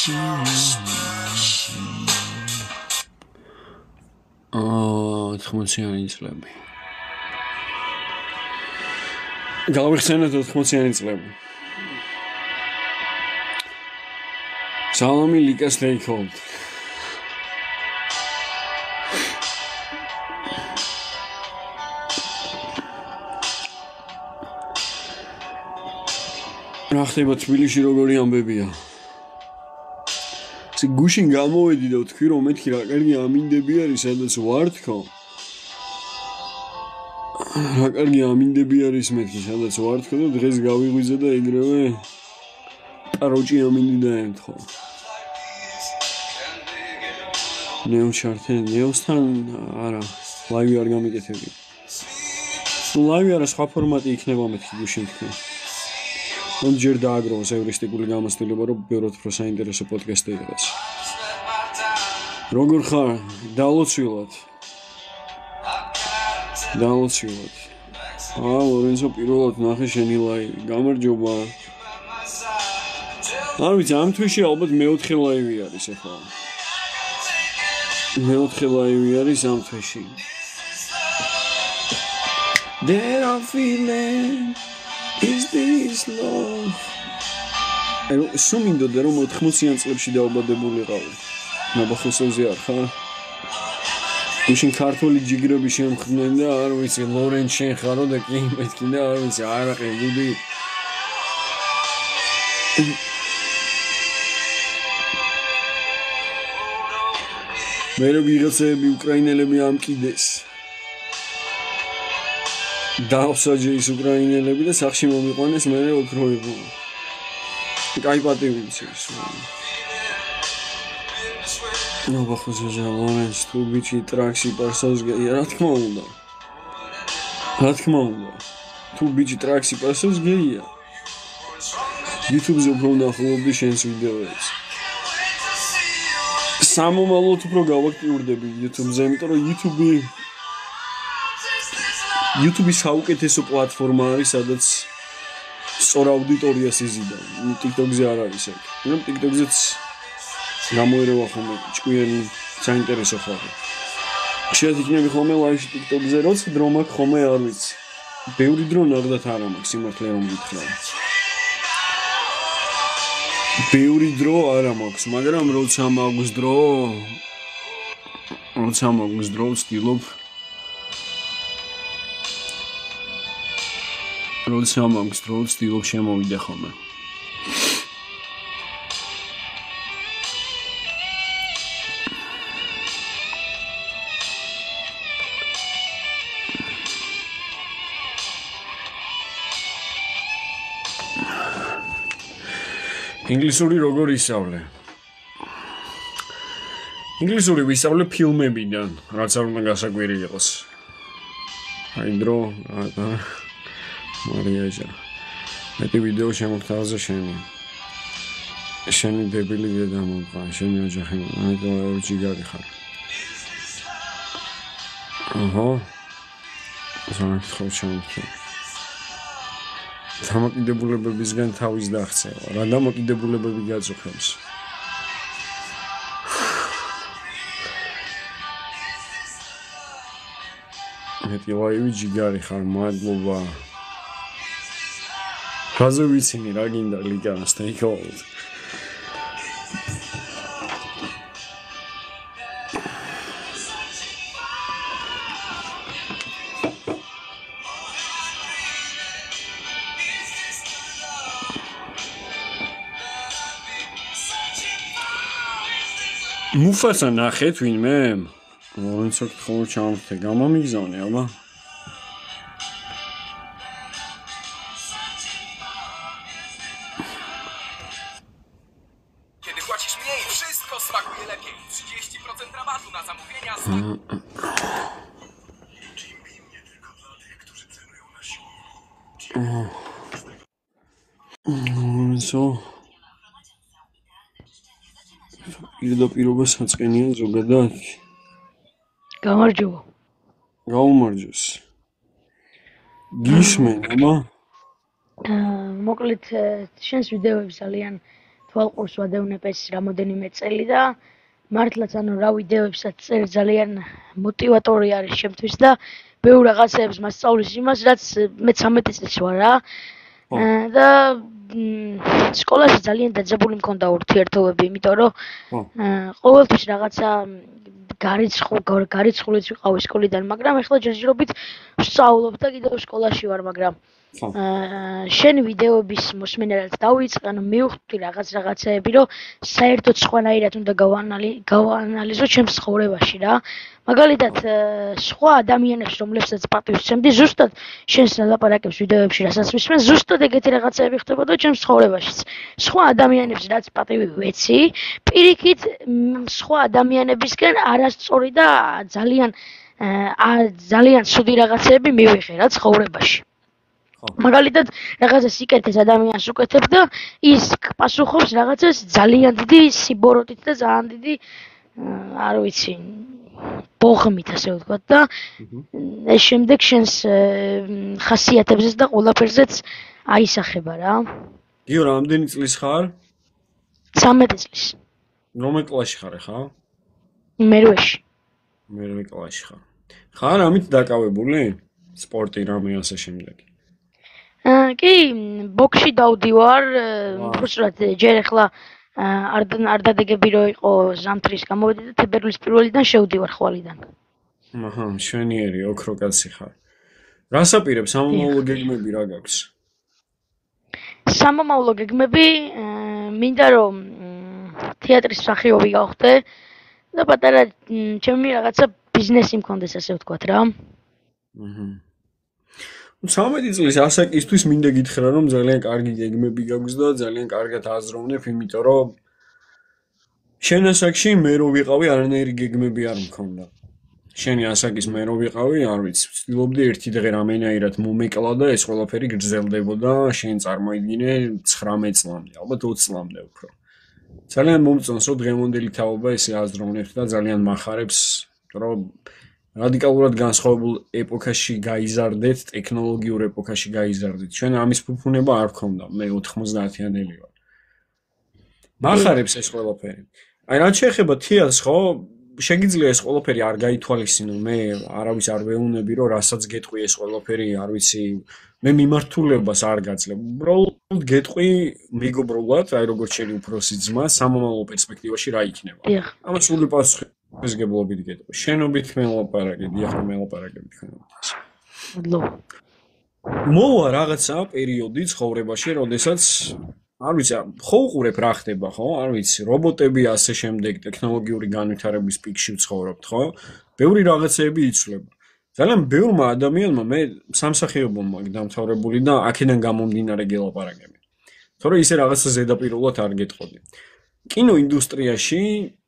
80-იანი წლები. გავიხსენეთ 80-იანი წლები. Salami Likas Leikold. რა ხდება თბილისში როგორი ამბებია? გუშინ გამოვედი და ვთქვი რომ მეთქი რა კარგი ამინდები არის სადაც ვარ თქო. რა კარგი ამინდები არის მეთქი სადაც ვარ თქო და დღეს გავიღვიძე და ეგრევე კაროჭი ამინდი დაემთხო. ნეოსთან არა ლაივი არ გამიკეთებდი. ლაივი არა სხვა ფორმატი იქნება მეთქი გუშინ თქო. Он ჯერ დააგროვოს ევრისტიკული გამოცდილება რომ ბევრად უფრო საინტერესო პოდკასტი იყოს. როგორ ხარ? დალოცვილად. ლორენცო პირველად ნახე შენი ლაივი. გამარჯობა. არ ვიცი, ამ თვეში ალბათ მეოთხე ლაივი არის ახლა. მეოთხე ლაივი არის ამ თვეში. There I'm feeling Is this love? სუმინდოდა რომ 80-იან წლებში დაობადებულიყავი. ნაბახოსოზე არ ხარ? გუშინ ქართული ჯიგრები შემხდნენ და არ ვიცი ლორენც შენ ხარო და კი მეთქი და არ ვიცი არაყი გუდი. მე რო ვიღაცები უკრაინელები ამკიდეს. დაავსაჯეს უკრაინელები და სახში მომიყვანეს მე ოქროებო. კაი პატივიც ის. ნაბახოზეზე ლორენს თუ ბიჭი ტრაქსი პარსავს გეია, რა თქმა უნდა. თუ ბიჭი ტრაქსი პარსავს გეია. YouTube-ზე უფრო ნახულობდი შენს ვიდეოებს. სამომავლოდ უფრო გავაქტიურდები YouTube-ზე, იმიტომ რომ YouTube-ის საუკეთესო პლატფორმა არის, სადაც სწორ აუდიტორიას იზიდა. TikTok-ზე არ არის ეგ. მაგრამ TikTok-ზეც გამოერევა ხოლმე ჭკვიანი საინტერესო ხალხი. ხშირად იქნები ხოლმე ლაივში TikTok-ზე, როცა დრო მაქვს ხოლმე არ ვიცი. ბევრი დრო ნახდათ არ მაქვს, სიმართლე რომ გითხრა. ბევრი დრო არ მაქვს, მაგრამ როცა მაქვს დრო, ვცდილობ როცა მაქვს დრო, ვცდილობ შემოვიდე ხოლმე. ინგლისური როგორ ისწავლე? ინგლისური ვისწავლე ფილმებიდან, რაც არ უნდა გასაკვირი იყოს. აი დრო, მარიაჟა. მეტი ვიდეო შემოგთავაზე შენი. შენი დებილი დედა მომყვა, შენი ოჯახი, აი ჯიგარი ხარ. აჰა. ზოგადად ხო შემოგთავაზე. დამოკიდებულებებისგან თავის დაღწევა. რა დამოკიდებულებები გაწუხებს? მეტი ლაივი ჯიგარი ხარ, მადლობა. რაზე ვიცინი რა გინდა ლიგას, stay cold. მუფასა ნახეთ ვინმე? ლორენცო გთხოვ ჩამოვთე, გამომიგზავნე, აბა. Kiedy płacisz mniej, wszystko smakuje lepiej. 30% rabatu na zamówienia. Jimmy nie tylko dla tych, którzy cenują na siłę. Co? პირდაპირობა საწყენია ზოგადად. გამარჯობა. გაუმარჯოს. გისმენ, აბა? მოკლედ შენს ვიდეოებს ძალიან თვალყურს ვადევნებ ეს რამოდენიმე წელი და მართლაც ანუ რა ვიდეოებსაც წერ ძალიან მოტივატორი არის ჩემთვის და ბევრ რაღაცებს მასწავლის იმას, რაც მე 13 წლის ვარ რა. და სკოლაში ძალიან დაძაბული მქონდა ურთიერთობები, იმიტომ რომ ყოველთვის რაღაცა გარიცხულიც ვიყავი სკოლიდან, მაგრამ ახლა ჯერჯერობით ვსწავლობ და კიდევ სკოლაში ვარ, მაგრამ შენი ვიდეოების მოსმენელად დავიწყე, ანუ მივხვდი რაღაცეები, რომ საერთოდ სხვანაირად უნდა გავაანალიზო ჩემს ცხოვრებაში რა. მაგალითად, სხვა ადამიანებს, რომლებსაც პატივს ვცემდი, ზუსტად შენს ლაპარაკებს ვიდეოებში, რასაც ვისმენ, ზუსტად ეგეთი რაღაცეები ხდებოდა ჩემს ცხოვრებაშიც. სხვა ადამიანებს რაც პატივი ვეცი, პირიქით სხვა ადამიანებისგან არასწორი და ძალიან ცუდი რაღაცეები მივიღე რა ცხოვრებაში. მაგალითად, რაღაცა სიკეთეს ადამიანს უკეთებ და ის პასუხობს რაღაცას ძალიან დიდი სიბოროტით და ძალიან დიდი არ ვიცი ბოღმით ასე ვთქვათ და ეს შემდეგ შენს ხასიათებზეც და ყველაფერზეც აისახება რა. გიო, რამდენი წლის ხარ? 13 წლის. რომელ კლასში ხარ ხა? მერვეში. მერვე კლასში ხარ. ხარ ამით დაკავებული? სპორტი რამე ასე შემდეგ. კი, ბოქსში დავდივარ, უბრალოდ ჯერ ახლა არ დადეგები რომ იყო ზამთრის გამოვედი და თებერვლის პირველიდან შევდივარ ხვალიდან. აჰა, შვენიერი, ოქრო კაცი ხარ. რას აპირებს სამომავლო გეგმები რა გაქვს? სამომავლო გეგმები მინდა რომ თეატრის მსახიობი გავხდე და პატარა ჩემი რაღაცა ბიზნესი მქონდეს ასე ვთქვათ რა. აჰა. 13 წლის ასაკისთვის მინდა გითხრა რომ ძალიან კარგი გეგმები გაქვს და ძალიან კარგად აზროვნებ, იმიტომ რომ შენ ასაკში მე რო ვიყავი არანაირი გეგმები არ მქონდა. შენი ასაკის მე რო ვიყავი, არ ვიცი, ვცდილობდი ერთი დღე რამენაირად მომეკლა და ეს ყველაფერი გრძელდებოდა, შენ წარმოიდგინე 19 წლამდე, ალბათ 20 წლამდე უფრო. ძალიან მომწონს რომ დღევანდელი თაობა ესე აზროვნებს და ძალიან მახარებს, რომ რადიკალურად განსხვავებულ ეპოქაში გაიზარდეთ, ტექნოლოგიურ ეპოქაში გაიზარდეთ. ჩვენ ამის ფუფუნება არ გქონდა, მე 90-იანი ვარ. მახარებს ეს ყველაფერი. აი რაც შეეხება თეატრს, ხო, შეგიძლია ეს ყველაფერი არ გაითვალისწინო, მე არავის არ ვეუბნები, რომ რასაც გეტყვი ეს ყველაფერი, არ ვიცი, მე მიმართულებას არ გაძლევ. უბრალოდ გეტყვი მეგობრულად, აი როგორც შენი უფროსი ძმა, სამომავლო პერსპექტივაში რა იქნება. ამას სული პასუხი ეს გებლობით გეტყვი. შენობით მელაპარაკე, დიახ, მელაპარაკებით ხნებით. მოვა რაღაცა პერიოდი ცხოვრებაში, როდესაც არ ვიცი, ხო უყურებ რა ხდება, ხო? არ ვიცი, რობოტები ასე შემდეგ, ტექნოლოგიური განვითარების პიკში ვცხოვრობთ, ხო? ბევრი რაღაცეები იცვლება. ძალიან ბევრმა ადამიანმა მე სამსახიობო მაგ დამთავრებული და აქედან გამომდინარე გელაპარაკები. თორე ისე რაღაცა ზედაპირულად არ გეტყოდი. კინოინდუსტრიაში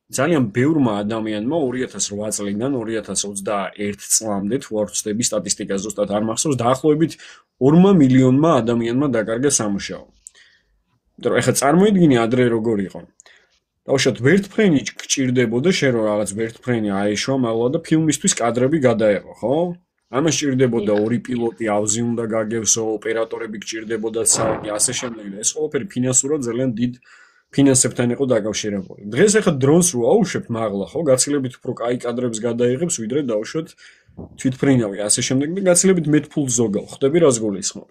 ძალიან ბევრმა ადამიანმა 2008 წლიდან 2021 წლამდე თუ არ ვცდები სტატისტიკა ზუსტად არ მახსოვს, დაახლოებით 2 მილიონმა ადამიანმა დაკარგა სამუშაო. იმიტომ რომ ეხლა წარმოიდგინე ადრე როგორ იყო. დავუშვათ ვერტფრენი გჭირდებოდა შენ რომ რაღაც ვერტფრენი აეშვა მაღლა და ფილმისთვის კადრები გადაეღო, ხო? ამას ჭირდებოდა ორი პილოტი, ავზი უნდა გაგევსო, ოპერატორები გჭირდებოდა საერთი, ასე შემდეგ და ეს ყველაფერი ფინანსურად ძალიან დიდ ფინანსებთან იყო დაკავშირებული. დღეს ახლა დრონს რო აუშვებ მაღლა, ხო, გაცილებით უფრო კაი კადრებს გადაიღებს, ვიდრე დავუშვათ თვითფრინავი, ასე შემდეგ და გაცილებით მეტ ფულს ზოგავ. ხვდები რას გულისხმობ?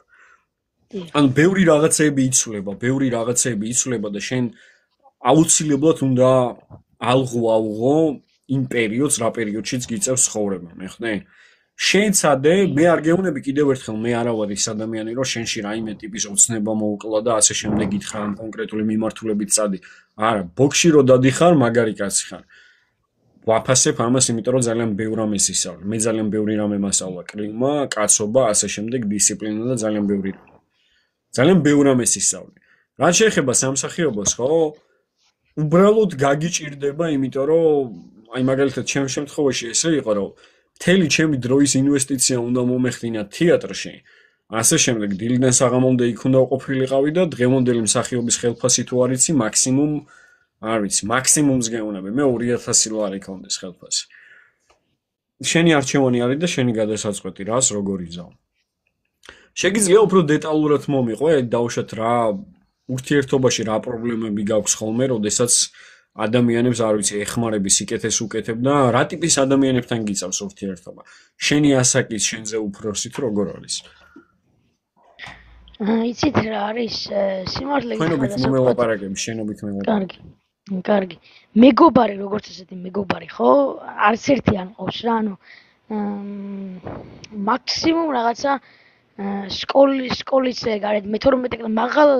ანუ ბევრი რაღაცეები იცვლება და შენ აუცილებლად უნდა ალღო იმ პერიოდს, რა პერიოდშიც გიწევს ცხოვრება, მე ხდე? შენცადე, მე არ გეუბნები კიდევ ერთხელ, მე არა ვარ ის ადამიანი, რომ შენში რაიმე ტიპის ოცნება მოუკლა და ასე შემდეგ გითხრა ამ კონკრეტული მიმართულებით წადი. არა, ბოქსში რო დადიხარ, მაგარი კაცი ხარ. ვაფასებ ამას, იმიტომ რომ ძალიან ბევრ რამეს ისწავლე. მე ძალიან ბევრი რამე მასწავლა, კრიმა, კაცობა, ასე შემდეგ, დისციპლინა და ძალიან ბევრი რამე. ძალიან ბევრ რამეს ისწავლე. რაც შეეხება სამსახიობოს, ხო? უბრალოდ გაგიჭირდება, იმიტომ რომ აი მაგალითად ჩემს შემთხვევაში ესე იყო, რომ მთელი ჩემი დროის ინვესტიცია უნდა მომეხდინა თეატრში. ასე შემდეგ დილიდან საღამომდე იქ უნდა ვყოფილიყავი და დღევანდელი მსახიობის ხელფასი თუ არ იცი, მაქსიმუმ არ ვიცი, მაქსიმუმს გეუბნები, მე 2000 ლარი ქონდეს ხელფასი. შენი არჩევანი არის და შენი გადასაწყვეტი, რას როგორ იზავ. შეგიძლია უფრო დეტალურად მომიყვე, დავუშვათ რა ურთიერთობაში რა პრობლემები გაქვს ხოლმე, როდესაც ადამიანებს არ ვიცი, ეხმარები სიკეთეს უკეთებ და რა ტიპის ადამიანებთან გიწევს ურთიერთობა? შენი ასაკის შენზე უფროსი თუ როგორ არის? იცით რა არის სიმართლე თქვენობით მოველაპარაკებ, შენობით მოველაპარაკებ. კარგი. მეგობარი, როგორც ესეთი მეგობარი, ხო? არც ერთი არ მყავს რა, ანუ მაქსიმუმ რაღაცა სკოლის გარეთ მე-12 კლასი მაღალ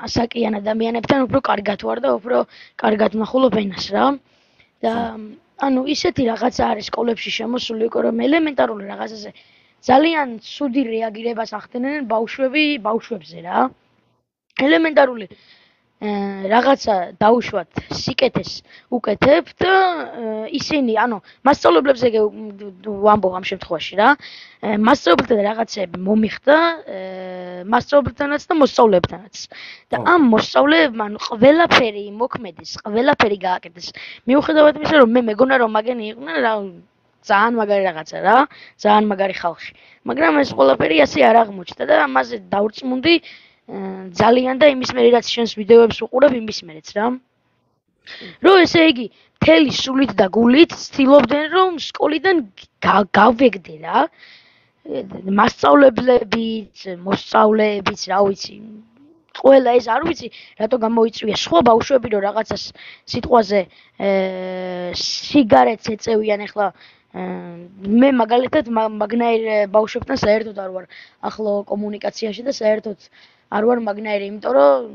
ასაკიან ადამიანებთან უფრო კარგად ვარ და უფრო კარგად ვნახულობ ენას რა. და ანუ ისეთი რაღაცა არის სკოლებში შემოსული უკვე რომ ელემენტარული რაღაცაზე ძალიან ცუდი რეაგირებას ახდენენ ბავშვებზე რა. ელემენტარული რაღაცა დაუშვათ სიკეთეს უკეთებ და ისინი ანუ მასწავლებლებზე ვამბობ ამ შემთხვევაში რა მასწავლებელთან რაღაცები მომიხდა მასწავლებელთანაც და მოსწავლეებთანაც და ამ მოსწავლეებმა ყველაფერი მოქმედეს ყველაფერი გააკეთეს მიუხედავად იმისა რომ მე მეგონა რომ მაგენი იყვნენ რა ძალიან მაგარი რაღაცა რა ძალიან მაგარი ხალხი მაგრამ ეს ყველაფერი ასე არ აღმოჩნდა და ამაზე დავრწმუნდი ძალიან და იმის მერე რაც შენს ვიდეოებს უყურებ იმის მერეც რა რომ ესე იგი მთელი სულით და გულით ცდილობდნენ რომ სკოლიდან გავეგდე რა მასწავლებლებიც მოსწავლეებიც რა ვიცი ყველა ეს არ ვიცი რატო გამოიწვია სხვა ბავშვები რომ რაღაცას სიტყვაზე სიგარეტს ეწევიან ახლა მე მაგალითად მაგნაირ ბავშვებთან საერთოდ არ ვარ ახლო კომუნიკაციაში და საერთოდ არ ვარ მაგნაირი, იმიტომ რომ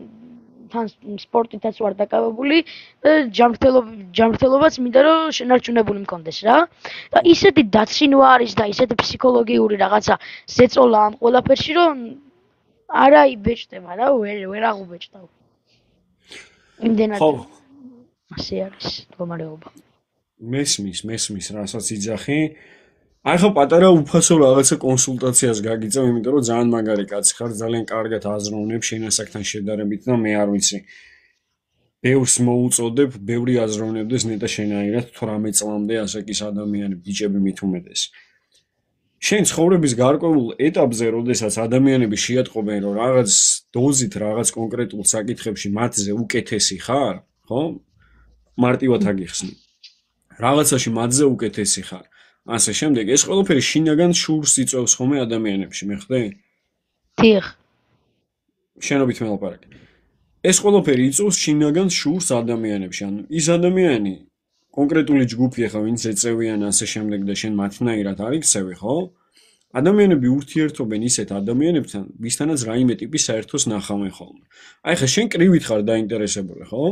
თან სპორტითაც ვარ დაკავებული და ჯანმრთელობაც მინდა რომ შენარჩუნებული მქონდეს რა. და ისეთი დაცინვა არის და ისეთი ფსიქოლოგიური რაღაცა ზეწოლა ამ ყველაფერში რომ არა იბეჭდება რა, ვერ აღუბეჭდავ. იმდენად ასე არის მდგომარეობა. მესმის, რასაც იძახი. აი ხო პატარა უფასო რაღაცა კონსულტაციას გაგიწევ, იმიტომ რომ ძალიან მაგარი კაცი ხარ, ძალიან კარგად აზროვნებ შენ ასაკთან შედარებით და მე არ ვიცი. ბევრს მოუწოდებ, ბევრი აზროვნებდეს ნეტა შენაირად 18 წლამდე ასაკის ადამიანები, ბიჭები მით უმეტეს. შენ ცხოვრების გარკვეულ ეტაპზე, როდესაც ადამიანები შეატყობენ, რომ რაღაც დოზით, რაღაც კონკრეტულ საკითხებში მათზე უკეთესი ხარ, ხო? მარტივად აგიხსნი. რაღაცაში მათზე უკეთესი ხარ. ასე შემდეგ ეს ყველაფერი შინაგან შურს იწვევს ხოლმე ადამიანებში, მე ხვდე? დიახ. შენობით მელაპარაკე. ეს ყველაფერი იწვევს შინაგან შურს ადამიანებში, ანუ ის ადამიანი კონკრეტული ჯგუფი ახლა ვინც ეწევიან ასე შემდეგ და შენ მათნაირად არ იქცევი, ხო? ადამიანები ურთიერთობენ ისეთ ადამიანებთან, ვისთანაც რაიმე ტიპის საერთოს ნახავენ ხოლმე. აი ხა შენ კრივით ხარ დაინტერესებული, ხო?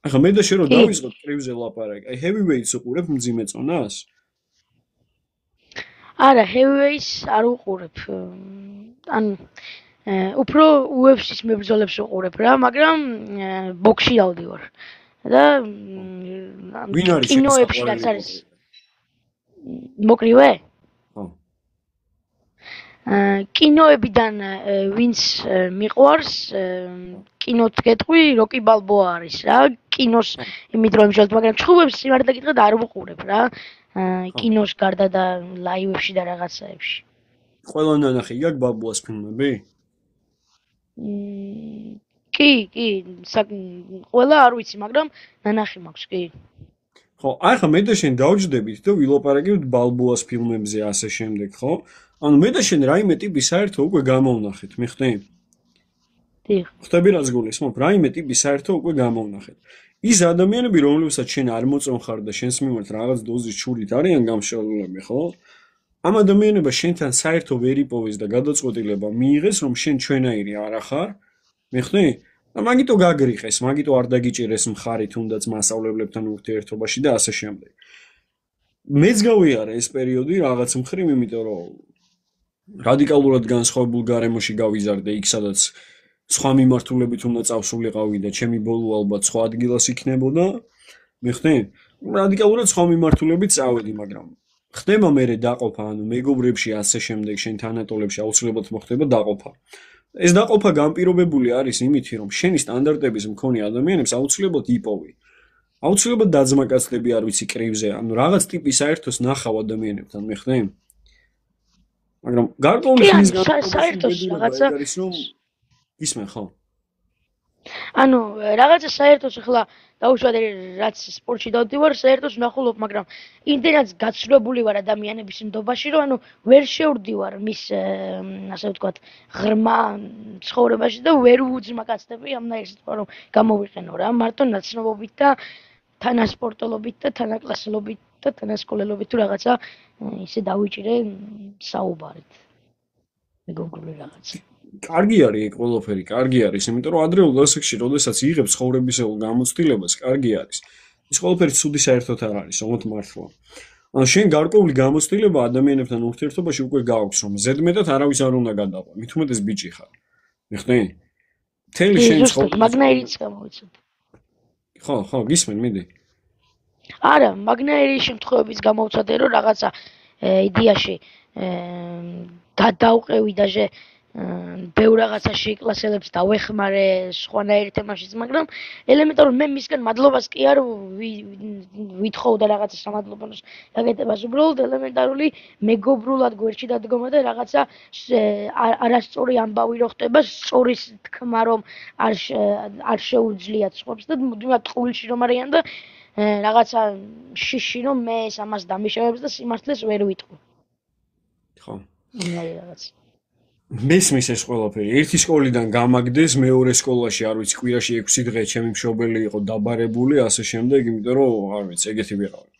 აი ხა მე და შენ რო დავიწყოთ კრივზე ლაპარაკი, აი heavyweights უყურებ მძიმე წონას? არა, heavyweights არ უყურებ. ან უფრო UFC-ს მებრძოლებს უყურებ რა, მაგრამ ბოქსში დავდივარ. და კინოებში რაც არის. მოკრივე? ხო. კინოებიდან ვინც მიყვარს, კინოთ გეტყვი, როკი ბალბოა არის რა. კინოს იმით რომ შევთ, მაგრამ ჩხუბებს სიმართლე გითხრათ არ ვუყურებ რა. კინოს გარდა და ლაივებში და რაღაცაებში. ყველა ნანახი გაქვს ბალბოას ფილმები? კი, ყველა არ ვიცი, მაგრამ ნანახი მაქვს, კი. ხო, აი ხა მე და შენ დავჯდებით და ვილაპარაკებთ ბალბოას ფილმებზე ასე შემდეგ, ხო? ანუ მე და შენ რაიმე ტიპის საერთო უკვე გამოვნახეთ, მიხვდი? დიახ. ხვდები რაც გულისხმობ, რაიმე ტიპის საერთო უკვე გამოვნახეთ. ის ადამიანები, რომლებსაც შენ არ მოწონხარ და შენს მიმართ რაღაც დოზის ჩურით არიან გამშველულები, ხო? ამ ადამიანებმა შენთან საერთო ვერ იპოვეს და გადაწყვეტილება მიიღეს, რომ შენ ჩვენაირი არ ახარ, მიხვდი? და მაგიტო გაგრიყეს, მაგიტო არ დაგიჭირეს მხარი თუნდაც მასწავლებლებთან ურთიერთობაში და ასე შემდეგ. მეც გავიარე ეს პერიოდი რაღაც მხრივ, იმიტომ რომ რადიკალურად განსხვავებულ გარემოში გავიზარდე იქ, სადაც სხვა მიმართულებით უნდა წავსულიყავი და ჩემი ბოლო ალბათ სხვა ადგილას იქნებოდა. მიხვდი? რადიკალურად სხვა მიმართულებით წავედი, მაგრამ ხდება მერე დაყოფა, ანუ მეგობრებში ასე შემდეგ, შენ თანატოლებში აუცილებლად მოხდება დაყოფა. ეს დაყოფა განპირობებული არის იმითი, რომ შენი სტანდარტების მქონე ადამიანებს აუცილებლად იპოვი. აუცილებლად დაძმაკაცდები არ ვიცი კრივზე, ანუ რაღაც ტიპის საერთოს ნახავ ადამიანებთან, მიხვდი? მაგრამ გარკვეული ხნის განმავლობაში საერთოს რაღაცა ის რომ ისმენ ხო? ანუ რაღაცა საერთოდ ახლა დაუშვათ რაც სპორტში დავდივარ, საერთოდ ვნახულობ, მაგრამ იმდენად გაცვლებული ვარ ადამიანების ნდობაში, რომ ანუ ვერ შევდივარ მის ასე ვთქვათ, ღრმა ცხოვრებაში და ვერ უძმაკაცდები ამნაირ სიტყვა რომ გამოვიყენო რა, მარტო ნაცნობობით და თანასპორტელობით და თანაკლასელობით და თანასკოლელობით თუ რაღაცა ისე დავიჭირე საუბარით. მეგობრული რაღაცა. კარგი არის ეგ ყველაფერი, კარგი არის, იმიტომ რომ ადრეულ ასაკში, როდესაც იღებს ცხოვრებისეულ გამოცდილებას, კარგი არის. ის ყველაფერი ცუდი საერთოდ არ არის, ოღონდ მართლა. ანუ შენ გარკვეული გამოცდილება ადამიანებთან ურთიერთობაში უკვე გააქვს, რომ ზედმეტად არავის არ უნდა გადავა, მით უმეტეს ბიჭი ხარ. მიხდი? მთელი შენი ცხოვრება მაგნაირიც გამოვიცოთ. ხო, გისმენ, მიდი. არა, მაგნაირი შემთხვევების გამოვცადე, რომ რაღაცა იდეაში გადავყევი დაჟე ბევრ რაღაცაში კლასელებს დავეხმარე სხვანაირ თემაშიც, მაგრამ ელემენტარულად მე მისგან მადლობას კი არ ვითხოვ და რაღაცა სამადლობას გაკეთებას, უბრალოდ ელემენტარული მეგობრულად გვერდში დადგომა და რაღაცა არასწორი ამბავი რო ხდება, სწორის თქმა რომ არ შეუძლიათ სხვებს და მუდმივად ყულში რომ არიან და რაღაცა შიში რომ მე ამას დამიშავებს და სიმართლეს ვერ ვიტყვი. ხო. რაღაც მესმის ეს ყველაფერი. ერთი სკოლიდან გამაგდეს, მეორე სკოლაში, არ ვიცი, კვირაში 6 დღე ჩემი მშობელი იყო დაბარებული, ასე შემდეგ, იმიტომ რომ არ ვიცი, ეგეთი ვიყავი.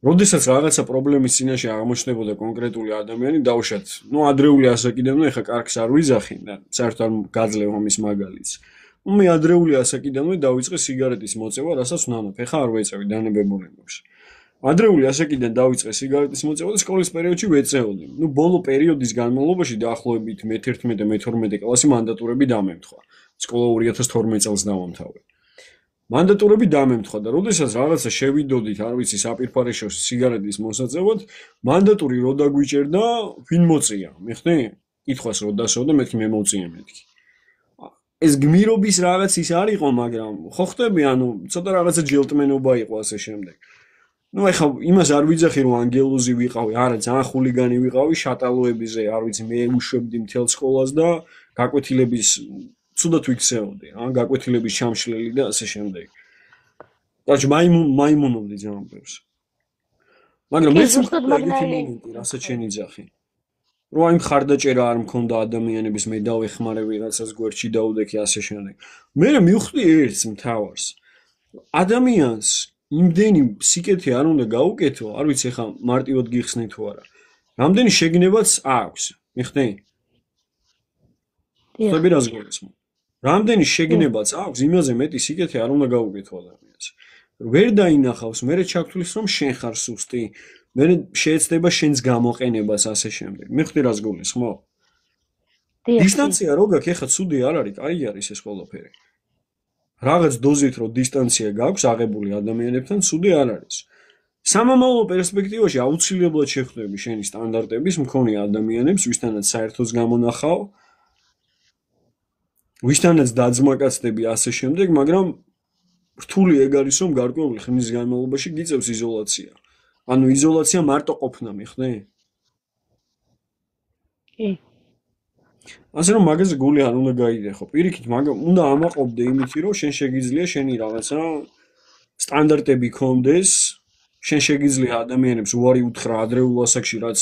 როდესაც რაღაცა პრობლემის წინაშე აღმოჩნდებოდა კონკრეტული ადამიანი, დაუშვათ, ადრეული ასაკიდანვე ეხა კარგს არ ვიზახი და საერთოდ არ გაძლევ ამის მაგალითს. მე ადრეული ასაკიდანვე დავიწყე სიგარეტის მოწევა, რასაც ვნანობ. ეხა არ ვეწევი დანებებულებში. ადრეული ასაკიდან დავიწყე სიგარეტის მოწევა და სკოლის პერიოდში ვეწეოდი. ბოლო პერიოდის განმავლობაში დაახლოებით მე-11 და მე-12 კლასი მანდატურები დამემთხვა. სკოლა 2012 წელს დავამთავრე. მანდატურები დამემთხვა და როდესაც რაღაცა შევიდოდით, არ ვიცი, საპირფარეშოს სიგარეტის მოსაწევად, მანდატური რო დაგვიჭერდა, ვინ მოწია? მიხდი? კითხვას რო დასვავდა, მეთქი მე მოვწია მეთქი. ეს გმირობის რაღაც ის არ იყო, მაგრამ ხო ხტები, ცოტა რაღაცა ჯელტმენობა იყო ასე შემდეგ. ეხა იმას არ ვიძახი რომ ანგელოზი ვიყავი, არა, ძალიან ხულიგანი ვიყავი შატალოებიზე, არ ვიცი, მე უშვებდი მთელ სკოლას და გაკვეთილების ცუდად ვიქცეოდი, გაკვეთილების ჩამშლელი და ასე შემდეგ. კარგი, მაიმუნობდი ძალიან ბევრს. მაგრამ მეც მაგეთი მომენტი, რასაც შენ იძახი. რომ აი მხარდაჭერა არ მქონდა ადამიანების, მე დავეხმარე ვიღაცას გვერდში დაუდექი ასე შემდეგ. მე მივხვდი ერთს მთავარს. ადამიანს იმდენი სიკეთე არ უნდა გაუკეთო, არ ვიცი ეხა მარტივად გიხსნი თუ არა. რამდენი შეგნებაც აქვს, მიხდი? ხტები რას გულისხმობ? რამდენი შეგნებაც აქვს, იმაზე მეტი სიკეთე არ უნდა გაუკეთო ადამიანს. ვერ დაინახავს, მერე ჩაგთვლის რომ შენ ხარ სუსტი, მერე შეეცდება შენს გამოყენებას ასე შემდეგ. მიხდი რას გულისხმობ? დისტანცია რო გაქვს, ეხა ცუდი არ არის, კაი არის ეს ყველაფერი. რაღაც დოზით რო დისტანცია გაქვს აღებული ადამიანებთან, ცუდი არ არის. სამომავლო პერსპექტივაში აუცილებლად შეხვდები შენი სტანდარტების მქონე ადამიანებს, ვისთანაც საერთოდ გამონახავ, ვისთანაც დაძმაკაცდები ასე შემდეგ, მაგრამ რთული ეგ არის, რომ გარკვეული ხნის განმავლობაში გიწევს იზოლაცია. ანუ იზოლაცია მარტო ყოფნა, მიხდი? კი. ასე რომ მაგაზე გული არ უნდა გაიდეხო. პირიქით, უნდა ამაყობდე იმით, რომ შენ შეგიძლია შენი რაღაცა სტანდარტები გქონდეს, შენ შეგიძლია ადამიანებს უარი უთხრა ადრეულ ასაკში, რაც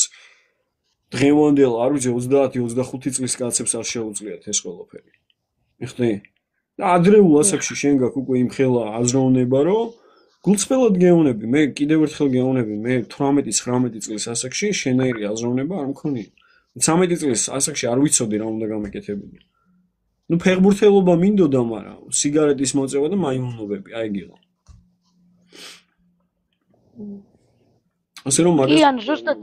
დღევანდელ, არ ვიცი, 30-25 წლის კაცებს არ შეუძლიათ ეს ყველაფერი. მიხდი? და ადრეულ ასაკში შენ გაქვს უკვე იმ ხელა აზროვნება, რომ გულწრფელად გეუნები, მე კიდევ ერთხელ გეუნები, მე 18-19 წლის ასაკში შენაირი აზროვნება არ მქონია. 13 წლის ასაკში არ ვიცოდი რა უნდა გამეკეთებინა. ფეხბურთელობა მინდოდა, მაგრამ სიგარეტის მოწევა და მაიმუნობები, აი გიყო. ასე რომ მაგას კი, ანუ ზუსტად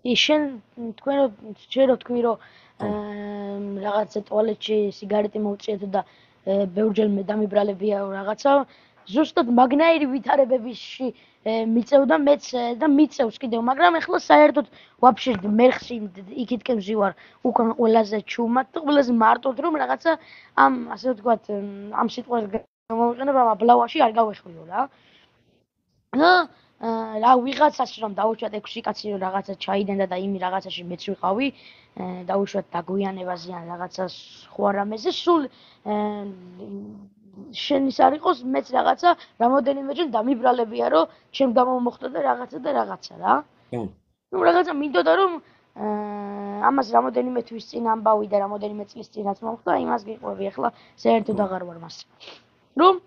შენ თქვენ რო თქვი რომ რაღაცა ტუალეტში სიგარეტი მოვწიეთ და ბევრჯერ მე დამიბრალებია რაღაცა, ზუსტად მაგნაირი ვითარებებიში მიწევდა მეც და მიწევს კიდევ, მაგრამ ეხლა საერთოდ ვაფშე მერხში იქითკენ ვზივარ უკან ყველაზე ჩუმად და ყველაზე მარტოდ რომ რაღაცა ამ ასე ვთქვათ ამ სიტყვას გამოვიყენებ ამ აბლავაში არ გავეხვიო რა. და რა ვიღაცას რომ დაუშვათ 6 კაცი რომ რაღაცა ჩაიდენდა და იმი რაღაცაში მეც ვიყავი დაუშვათ დაგვიანებაზე ან რაღაცას ხო არამეზე სულ შენის არ იყოს მეც რაღაცა რამოდენიმეჯერ დამიბრალებია რომ ჩემ გამომოხდა და რაღაცა რა ну რაღაცა მინდოდა რომ ამას რამოდენიმე თვის წინ ამბავი და რამოდენიმე წლის წინაც მომხდა იმას გიყვები ახლა საერთოდ აღარ ვარ მას რომ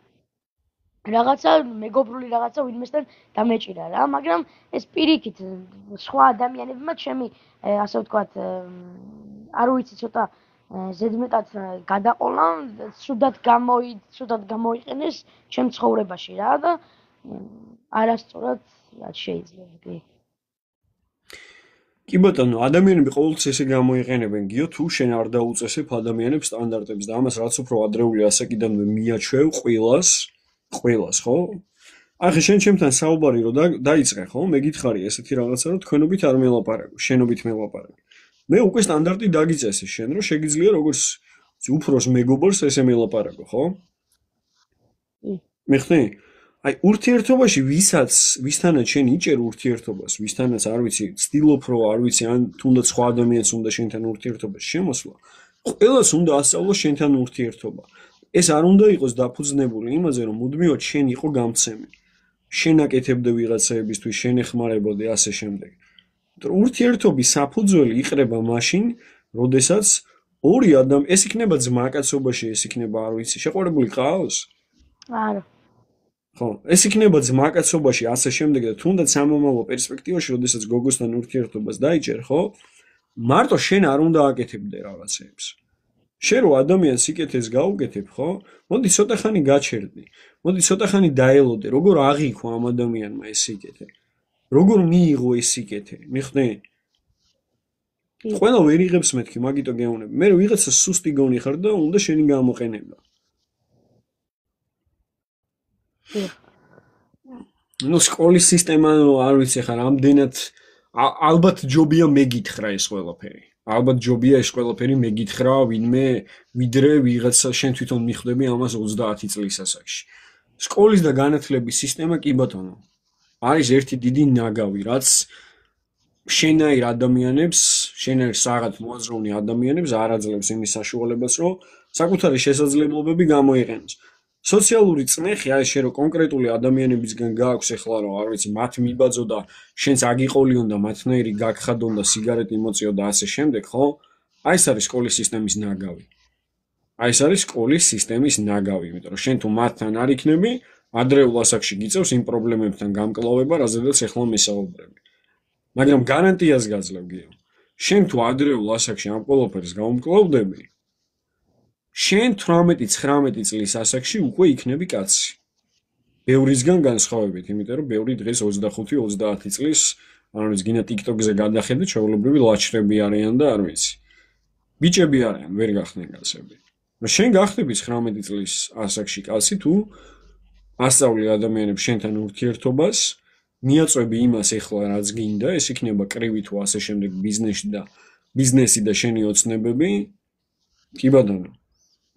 რაღაცა მეგობრული რაღაცა ვინმესთან დამეჭირა რა, მაგრამ ეს პირიქით სხვა ადამიანებმა ჩემი ასე ვთქვათ არ ვიცი ცოტა ზედმეტად გადაყოლა, ცუდად გამოიყენეს ჩემ ცხოვრებაში რა და არასწორად რაც შეიძლება კი. კი ბატონო, ადამიანები ყოველთვის ესე გამოიყენებენ გიო თუ შენ არ დაუწესებ ადამიანებს სტანდარტებს და ამას რაც უფრო ადრეული ასაკიდანვე მიაჩვევ ყველას, ხო? ახლა შენ ჩემთან საუბარი რო დაიწყე, ხო? მე გითხარი ესეთი რაღაცა რომ თქვენობით არ მელაპარაკო, შენობით მელაპარაკე. მე უკვე სტანდარტი დაგიწესე შენ რომ შეგიძლია როგორც უფროს მეგობრს ესე მელაპარაკო, ხო? მიხდი? აი ურთიერთობაში ვისთანაც შენ იჭერ ურთიერთობას, ვისთანაც არ ვიცი, ცდილობ რომ არ ვიცი ან თუნდაც სხვა ადამიანს უნდა შენთან ურთიერთობაში შემოსვლა, ყველას უნდა ასწავლოს შენთან ურთიერთობა. ეს არ უნდა იყოს დაფუძნებული იმაზე, რომ მუდმივად შენ იყო გამცემი. შენ აკეთებდე ვიღაცაებისთვის, შენ ეხმარებოდე ასე შემდეგ. ურთიერთობის საფუძველი იყრება მაშინ, როდესაც ორი ადამიანი, ეს იქნება ძმაკაცობაში, ეს იქნება არ ვიცი, შეყვარებული ყავს? არა. ხო, ეს იქნება ძმაკაცობაში ასე შემდეგ და თუნდაც სამომავლო პერსპექტივაში, როდესაც გოგოსთან ურთიერთობას დაიჭერ, ხო? მარტო შენ არ უნდა აკეთებდე რაღაცეებს. შენ რო ადამიანს სიკეთეს გაუკეთებ, ხო? მოდი ცოტა ხანი გაჩერდი. მოდი ცოტა ხანი დაელოდე, როგორ აღიქვა ამ ადამიანმა ეს სიკეთე. როგორ მიიღო ეს სიკეთე, მიხდი? ყველა ვერ იღებს მეთქი, მაგიტო გეუბნები. მე ვიღაცა სუსტი გონი ხარ და უნდა შენი გამოყენება. ну სკოლის სისტემა არ ვიცი ხარ ამდენად ალბათ ჯობია მეკითხრა ეს ყველაფერი ალბათ ჯობია ეს ყველაფერი მეკითხრა ვინმე ვიდრე ვიღაცა შენ თვითონ მიხვდები ამას 30 წლის ასაკში სკოლის და განათლების სისტემა კი ბატონო არის ერთი დიდი ნაგავი რაც შენაირ ადამიანებს შენაირ საღად მოაზროვნე ადამიანებს არ აძლევს იმის საშუალებას რომ საკუთარი შესაძლებლობები გამოიყენოს სოციალური წნეხი აი შენ რო კონკრეტული ადამიანებისგან გააქვს ახლა რომ არ ვიცი მათ მიბაძო და შენს აგიყოლიონ და მათნაირი გაგხადონ და სიგარეტი მოწიო და ასე შემდეგ ხო აი ეს არის სკოლის სისტემის ნაგავი აი ეს არის სკოლის სისტემის ნაგავი იმიტომ რომ შენ თუ მათთან არ იქნები ადრეულ ასაკში გიწევს იმ პრობლემებთან გამკლავება რაზედაც ახლა მესაუბრები მაგრამ გარანტიას გაძლევ გიო შენ თუ ადრეულ ასაკში ამ ყველაფერს გაუმკლავდები შენ 18-19 წლის ასაკში უკვე იქნები კაცი. ბევრისგან განსხვავებით, იმიტომ რომ ბევრი დღეს 25-30 წლის, არ ვიცი, გინდა TikTok-ზე გადახედე, ჩვეულებრივი ლაჩრები არიან და არ ვიცი. ბიჭები არიან, ვერ გახდნენ კაცები. შენ გახდები 19 წლის ასაკში კაცი, თუ ასწავლე ადამიანებს შენთან ურთიერთობას, მიაწვევი იმას ეხლა რაც გინდა, ეს იქნება კრივი თუ ასე შემდეგ ბიზნესი და შენი ოცნებები. კი ბატონო.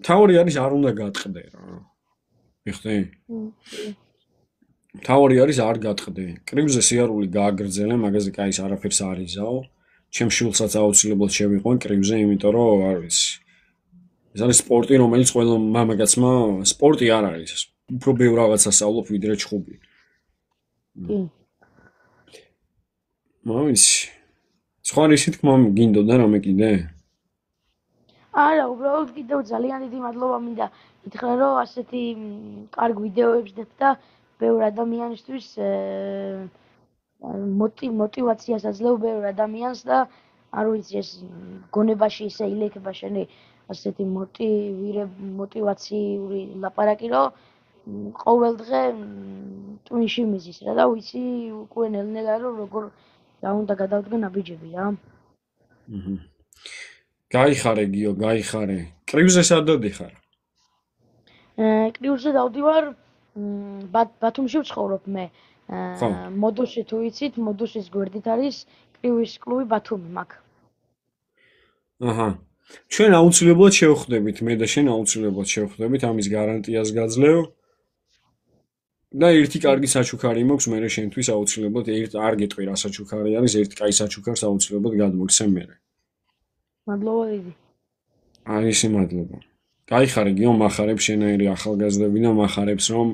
თავი არის არ უნდა გატყდე რა. მიხდი? თავი არის არ გატყდე. კრივზე სიარული გააგრძელე, მაგაზე კაის არაფერს არ იზაო. ჩემ შვილსაც აუცილებლად შევიყვან კრივზე, იმიტომ რომ არ ვიცი. ეს არის სპორტი, რომელიც ყველა მამაკაცმა სპორტი არ არის. უფრო ბევრ რაღაცას სწავლობ ვიდრე ჩხუბი. მომიცი. სხვა რისი თქმა გინდოდა რამე კიდე? არა, უბრალოდ კიდევ ძალიან დიდი მადლობა მინდა მითხრა, რომ ასეთი კარგ ვიდეოებს დებ და ბევრ ადამიანისთვის მოტივაციას აძლევ ბევრ ადამიანს და არ ვიცი ეს გონებაში ისე ილექება შენი ასეთი მოტივაციური ლაპარაკი, რომ ყოველ დღე ტვინში მიზის რა და ვიცი უკვე ნელ-ნელა რომ როგორ რა უნდა გადავდგე ნაბიჯები რა. გაიხარე გიო, გაიხარე. კრივზე სადადი ხარ? კრივზე დავდივარ ბათუმში ვცხოვრობ მე. მოდუში თუ იცით, მოდუშის გვერდით არის კრივის კლუბი ბათუმი მაგ. აჰა. ჩვენ აუცილებლად შევხვდებით, მე და შენ აუცილებლად შევხვდებით, ამის გარანტიას გაძლევ. და ერთი კარგი საჩუქარი მაქვს მე შენთვის აუცილებლად არ გეტყვი რა საჩუქარი არის ერთი კაი საჩუქარს აუცილებლად გადმოგცემ მე მადლობა დიდი არის მადლობა გაიხარე გიო მახარებს შენაირი ახალგაზრდები და მახარებს რომ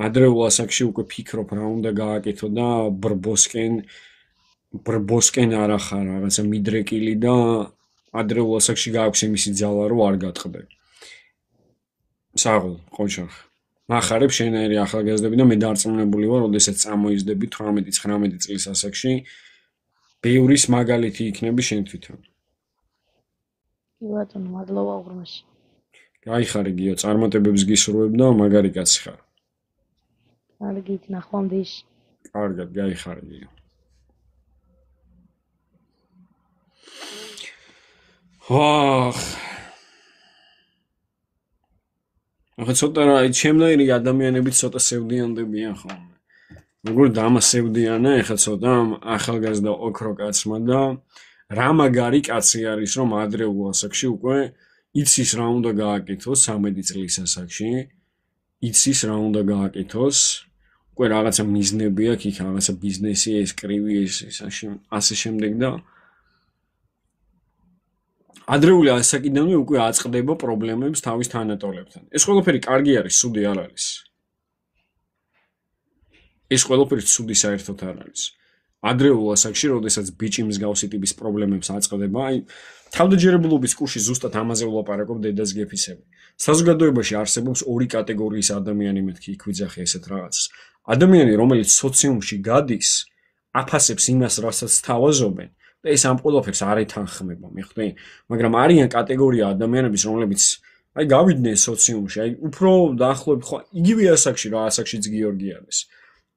ადრეულ ასაკში უკვე ფიქრობ რა უნდა გააკეთო და ბრბოსკენ არ ახარ რაღაცა მიდრეკილი და ადრეულ ასაკში გააქვს იმისი ძალა რომ არ გატყდე საღოლ ყოჩახ მახარებს შენაირი ახალგაზრდები და მე დარწმუნებული ვარ როდესაც წამოიზდები 18-19 წლის ასაკში ბევრის მაგალითი იქნები შენ თვითონ კი ბატონო მადლობა უღრმეს გაიხარე გიო წარმატებებს გისურვებ და მაგარი კაცი ხარ კარგით ნახვამდის კარგად გაიხარე გიო ახლა ცოტა რა ჩემნაირი ადამიანები ცოტა სევდიანდებიან ხოლმე როგორ დამასევდიანა ახლა ცოტა ახალგაზრდა ოქრო კაცმა და რა მაგარი კაცი არის რომ ადრეულ ასაკში უკვე იცის რა უნდა გააკეთოს 13 წლის ასაკში იცის რა უნდა გააკეთოს უკვე რაღაცა მიზნები აქვს იქ რაღაცა ბიზნესი ეს კრივი ეს ასე შემდეგ და ადრეული ასაკიდანვე უკვე აწყდება პრობლემებს თავის თანატოლებთან. ეს ყველაფერი კარგი არის, სუდი არ არის. ეს ყველაფერი სუდი საერთოდ არ არის. ადრეულ ასაკში, როდესაც ბიჭი მსგავსი ტიპის პრობლემებს აწყდება, აი თავდაჯერებულობის კურსში ზუსტად ამაზე ვლაპარაკობ დედას გეფიცები. საზოგადოებაში არსებობს ორი კატეგორიის ადამიანი მეთქი იქ ვიძახე ესეთ რაღაცას. ადამიანი, რომელიც სოციუმში გადის, აფასებს იმას, რასაც თავაზობენ. და ეს ამ ყველაფერს არ ეთანხმება, მიხვდი? მაგრამ არიან კატეგორია ადამიანების, რომლებიც აი გავიდნენ სოციუმში, აი უფრო დაახლოებით ხო იგივე ასაკში რა ასაკშიც გიორგი არის.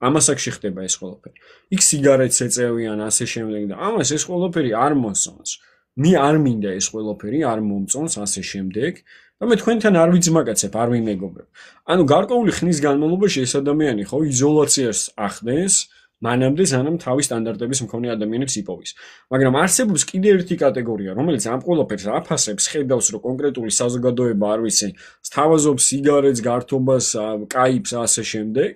ამ ასაკში ხდება ეს ყველაფერი. იქ სიგარეტს ეწევიან, ასე შემდეგ და ამას ეს ყველაფერი არ მოსწონს. მე არ მინდა ეს ყველაფერი, არ მომწონს ასე შემდეგ და მე თქვენთან არ ვიძმაკაცებ, არ ვიმეგობრებ. ანუ გარკვეული ხნის განმავლობაში ეს ადამიანი ხო იზოლაციას ახდენს მანამდე სანამ თავის სტანდარტების მქონე ადამიანებს იპოვის. მაგრამ არსებობს კიდე ერთი კატეგორია, რომელიც ამ ყველაფერს აფასებს, ხედავს, რომ კონკრეტული საზოგადოება არ ვიცი, სთავაზობს სიგარეტს, გართობას, კაიფს, ასე შემდეგ.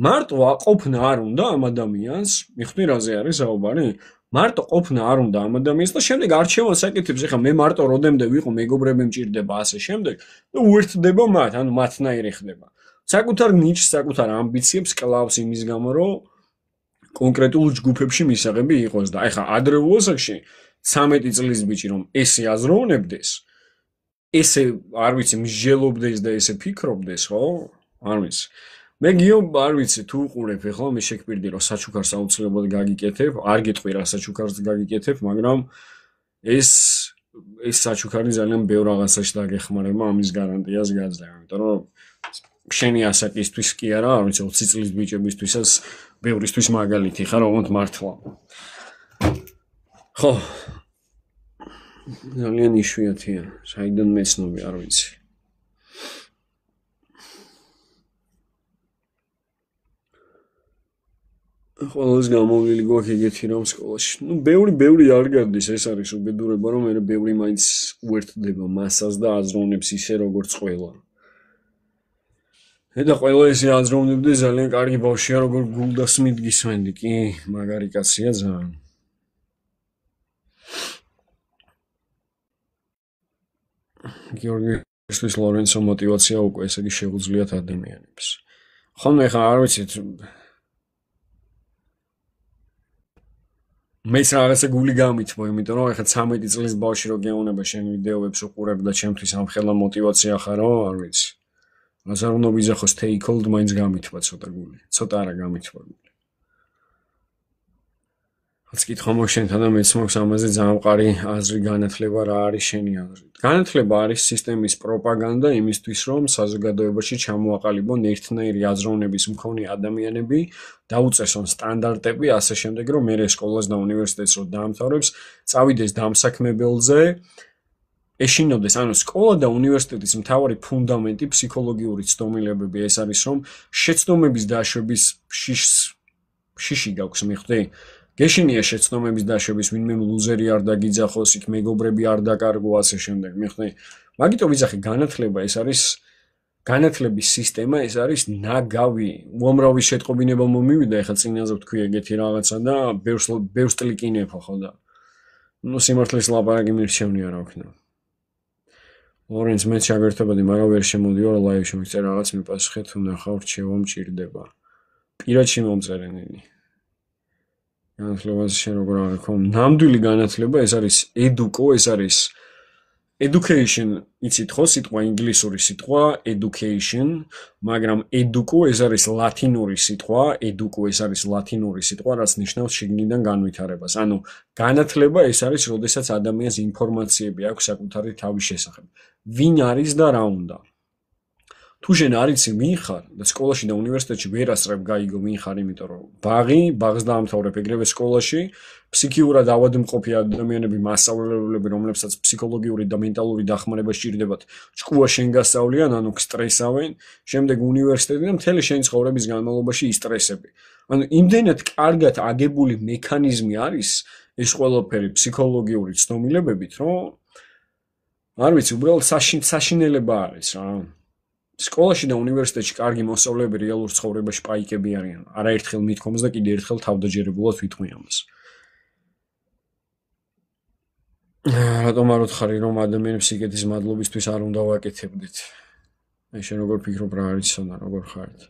მარტო ყოფნა არ უნდა ამ ადამიანს, მიხვდი რაზე არის საუბარი? მარტო ყოფნა არ უნდა ამ ადამიანს და შემდეგ არჩევანს აკეთებს, ეხლა მე მარტო როდემდე ვიყო, მეგობრები მჭირდება, ასე შემდეგ და უერთდება მათ, ანუ მათნაირი ხდება. საკუთარ ნიჩს, საკუთარ ამბიციებს კლავს იმის გამო, რომ კონკრეტულ ჯგუფებში მისაღები იყოს და ეხლა ადრეულ ასაკში 13 წლის ბიჭი რომ ესე აზროვნებდეს ესე არ ვიცი მსჯელობდეს და ესე ფიქრობდეს ხო არ ვიცი მე გიო არ ვიცი თუ უყურებ ეხლა მე შეგპირდი რომ საჩუქარს აუცილებლად გაგიკეთებ არ გეტყვი რა საჩუქარს გაგიკეთებ მაგრამ ეს საჩუქარი ძალიან ბევრ რაღაცაში დაგეხმარება ამის გარანტიას გაძლევ იმიტომ რომ შენი ასაკისთვის კი არა არ ვიცი 20 წლის ბიჭებისთვისაც ბევრისთვის მაგალითი ხარ ოღონდ მართლა ხო ძალიან იშვიათია საიდან მეცნობი არ ვიცი ყველას გამოვლილი გვაქვს ეგეთი რამ სკოლაში ნუ ბევრი არ garდის ეს არის უბედურება რომ მე ბევრი მაინც უერთდება მასას და აზროვნებს ისე როგორც ყველა და ყველა ესე აზროვნებდი ძალიან კარგი ბავშვია როგორ გულდას მიდგისმენდი კი მაგარი კაცია ძალიან გიორგის ლორენცო მოტივაცია უკვე ესე იგი შეუძლიათ ადამიანებს ხოლმე ხა არ ვიცით მე რაღაცა გული გამithmo იმიტომ რომ ეხლა 13 წლის ბავშვი რო გეუბნება შენ ვიდეოებს უყურებ და ჩემთვის ამ ხელა მოტივაცია ხარო არ ვიცი მას არ უნდა ვიზახოს take hold მაინც გამithვა ცოტა გული ცოტა არა გამithვა გული რაც კითხვა მოშენთან და მეც მაქვს ამაზე ძალიან მყარი აზრი განათლება რა არის შენი აზრი განათლება არის სისტემის პროპაგანდა იმისთვის რომ საზოგადოებაში ჩამოაყალიბონ ერთნაირი აზროვნების მქონე ადამიანები დაუწესონ სტანდარტები ასე შემდეგ რომ მე სკოლას და უნივერსიტეტს რო დაამთავრებს წავიდეს დამსაქმებელზე ეშინოდეს ანუ სკოლა და უნივერსიტეტის მთავარი ფუნდამენტი ფსიქოლოგიური ცდომილებები ეს არის რომ შეცდომების დაშვების შიში გაქვს მიხვდი გეშინია შეცდომების დაშვების ვინმე ლუზერი არ დაგიძახოს იქ მეგობრები არ დაკარგო ასე შემდეგ მიხვდი მაგიტომ ვიძახი განათლება ეს არის განათლების სისტემა ეს არის ნაგავი. უამრავი შეტყობინება მომივიდა, ეხლა წინაზე ვთქვი ეგეთი რაღაცა და ბევრს ტლიკინებ ხო და. ნუ სიმართლეს ლაპარაკი მირჩევნია რა ვქნა. ლორენც მე შეგერთებოდი, მაგრამ ვერ შემოდიო ლაივში მიწერ რაღაც მიპასუხეთ, თუ ნახავ რჩევა მჭირდება. პირადში მომწერენილი. განათლებაზე შენ როგორ არ ხო? ნამდვილი განათლება ეს არის educo, ეს არის education, იცით ხო სიტყვა ინგლისური სიტყვა education, მაგრამ educo ეს არის ლათინური სიტყვა, educo ეს არის ლათინური სიტყვა, რაც ნიშნავს შიგნიდან განვითარებას. ანუ განათლება ეს არის, როდესაც ადამიანს ინფორმაციები აქვს საკუთარი თავის შესახებ. ვინ არის და რა უნდა. თუ შენ არ იცი ვინ ხარ და სკოლაში და უნივერსიტეტში ვერ ასწრებ გაიგო ვინ ხარ, იმიტომ რომ ბაღს დაამთავრებ ეგრევე სკოლაში, ფსიქიურად ავადმყოფი ადამიანები, მასწავლებლები, რომლებსაც ფსიქოლოგიური და მენტალური დახმარება სჭირდებათ, ჭკუა შენ გასწავლიან, ანუ სტრესავენ, შემდეგ უნივერსიტეტი და მთელი შენი ცხოვრების განმავლობაში ისტრესები. ანუ იმდენად კარგად აგებული მექანიზმი არის ეს ყველაფერი ფსიქოლოგიური ცნობილებებით, რომ არ ვიცი, უბრალოდ საშინელება არის რა. სკოლაში და უნივერსიტეტში კარგი მოსწავლეები რეალურ ცხოვრებაში პაიკები არიან. არაერთხელ მithkomს და კიდე ერთხელ თავდაჯერებულად ვიტყვი ამას. რატომ არ უთხარი რომ ადამიანებს სიკეთის მადლობისთვის არ უნდა ვაკეთებდეთ? აი შენ როგორ ფიქრობ რა არის სონა, როგორ ხართ?